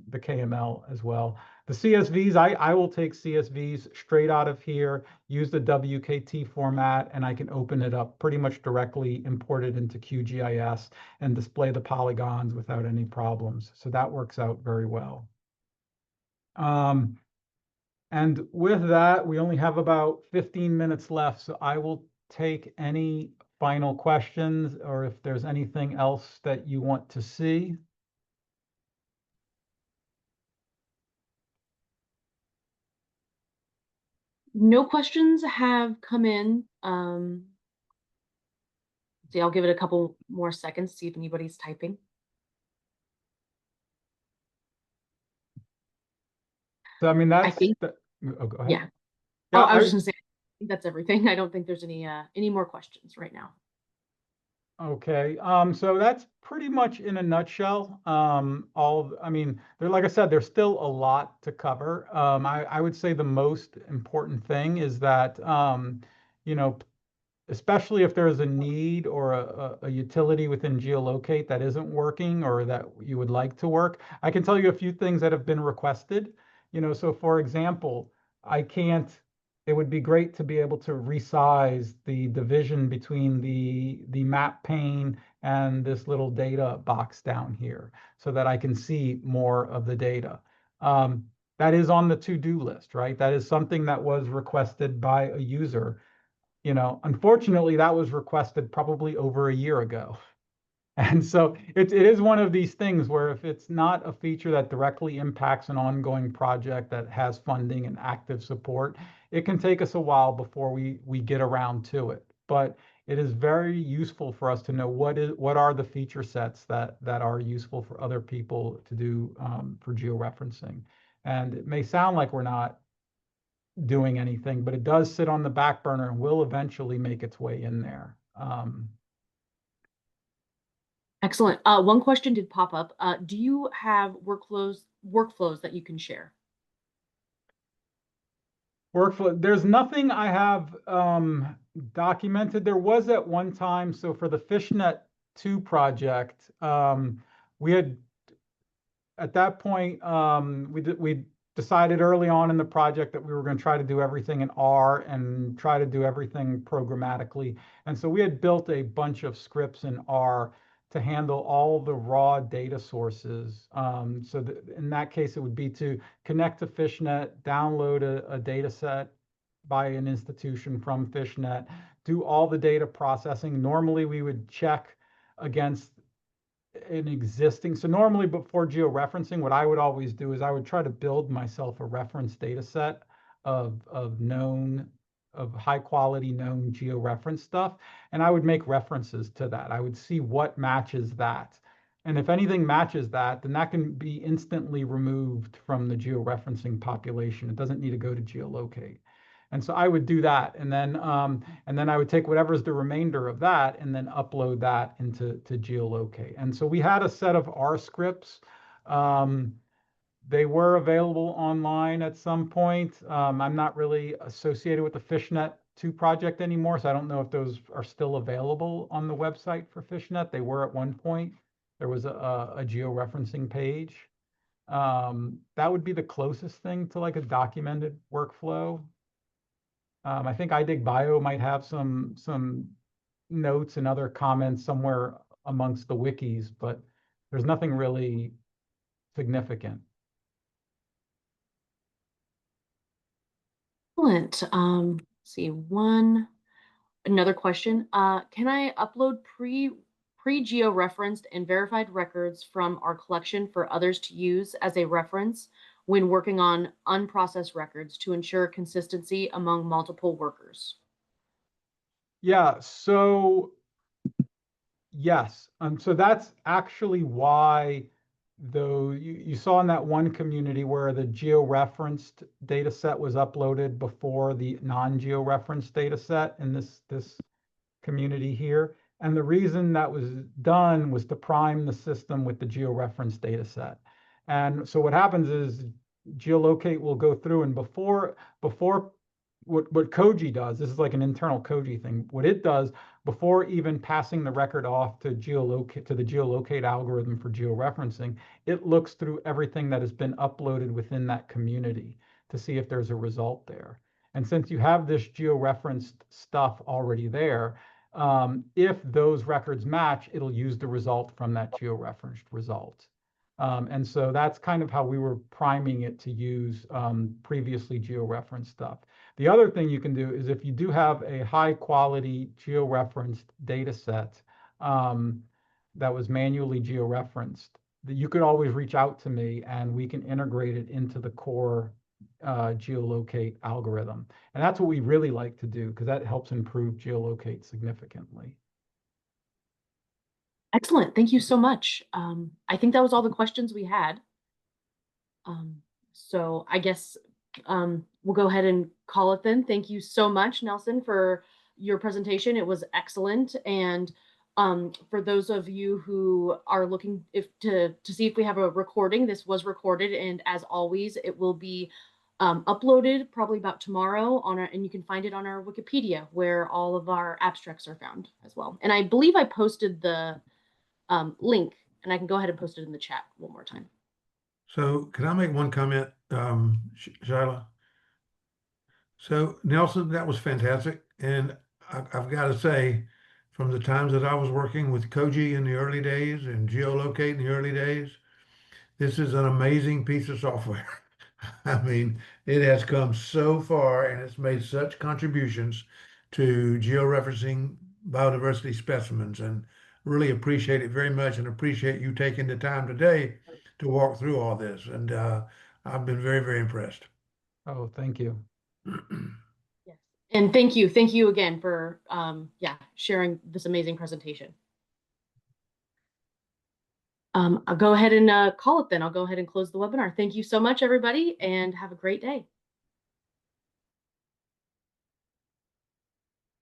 the KML as well. The CSVs, I will take CSVs straight out of here, use the WKT format, and I can open it up pretty much directly, import it into QGIS, and display the polygons without any problems. So that works out very well. And with that, we only have about 15 minutes left, so I will take any final questions or if there's anything else that you want to see. No questions have come in. See, I'll give it a couple more seconds, see if anybody's typing. So I mean, I think, oh, go ahead. yeah. Yeah, Oh, I was just gonna say, I think that's everything. I don't think there's any more questions right now. Okay, so that's pretty much in a nutshell. I mean, like I said, there's still a lot to cover. I would say the most important thing is that, you know, especially if there's a need or a utility within GeoLocate that isn't working or that you would like to work. I can tell you a few things that have been requested. So for example, it would be great to be able to resize the division between the map pane and this little data box down here so that I can see more of the data. That is on the to-do list, right? That is something that was requested by a user. Unfortunately, that was requested probably over a year ago. And so it is one of these things where if it's not a feature that directly impacts an ongoing project that has funding and active support, it can take us a while before we get around to it. But it is very useful for us to know what are the feature sets that are useful for other people to do for georeferencing. And it may sound like we're not doing anything, but it does sit on the back burner and will eventually make its way in there. Excellent. One question did pop up. Do you have workflows that you can share? Workflow, there's nothing I have documented. There was at one time, so for the FishNet 2 project, we had, at that point, we decided early on in the project that we were going to try to do everything in R and try to do everything programmatically. And so we had built a bunch of scripts in R to handle all the raw data sources. So in that case, it would be to connect to FishNet, download a data set by an institution from FishNet, do all the data processing. Normally, we would check against an existing, so normally before georeferencing, what I would always do is I would try to build myself a reference data set of high quality known georeference stuff, and I would make references to that. I would see what matches that. And if anything matches that, then that can be instantly removed from the georeferencing population. It doesn't need to go to GeoLocate. And so I would do that, and then I would take whatever's the remainder of that and then upload that into GeoLocate. And so we had a set of R scripts. They were available online at some point. I'm not really associated with the FishNet 2 project anymore, so I don't know if those are still available on the website for FishNet. They were at one point. There was a georeferencing page. That would be the closest thing to like a documented workflow. I think iDigBio might have some notes and other comments somewhere amongst the wikis, but there's nothing really significant. Excellent. See another question. Can I upload pre-georeferenced and verified records from our collection for others to use as a reference when working on unprocessed records to ensure consistency among multiple workers? Yeah, so yes. So that's actually why, though, you saw in that one community where the georeferenced data set was uploaded before the non-georeferenced data set in this community here. And the reason that was done was to prime the system with the georeference data set. And so what happens is GeoLocate will go through, and before what Koji does, this is like an internal Koji thing. What it does before even passing the record off to GeoLocate, to the GeoLocate algorithm for georeferencing, it looks through everything that has been uploaded within that community to see if there's a result there. And since you have this georeferenced stuff already there, if those records match, it'll use the result from that georeferenced result. And so that's kind of how we were priming it to use previously georeferenced stuff. The other thing you can do is if you do have a high quality georeferenced data set that was manually georeferenced, that you could always reach out to me and we can integrate it into the core GeoLocate algorithm. And that's what we really like to do because that helps improve GeoLocate significantly. Excellent. Thank you so much. I think that was all the questions we had. So I guess we'll go ahead and call it then. Thank you so much, Nelson, for your presentation. It was excellent. And for those of you who are looking to see if we have a recording, this was recorded. And as always, it will be uploaded probably about tomorrow and you can find it on our Wikipedia where all of our abstracts are found as well. And I believe I posted the link, and I can go ahead and post it in the chat one more time. So can I make one comment, Shyla? So Nelson, that was fantastic. And I've got to say, from the times that I was working with Koji in the early days and GeoLocate in the early days, this is an amazing piece of software. I mean, it has come so far and it's made such contributions to georeferencing biodiversity specimens, and really appreciate it very much and appreciate you taking the time today to walk through all this. And I've been very, very impressed. Oh, thank you. Yes. And thank you again for sharing this amazing presentation. I'll go ahead and call it then. I'll go ahead and close the webinar. Thank you so much, everybody, and have a great day.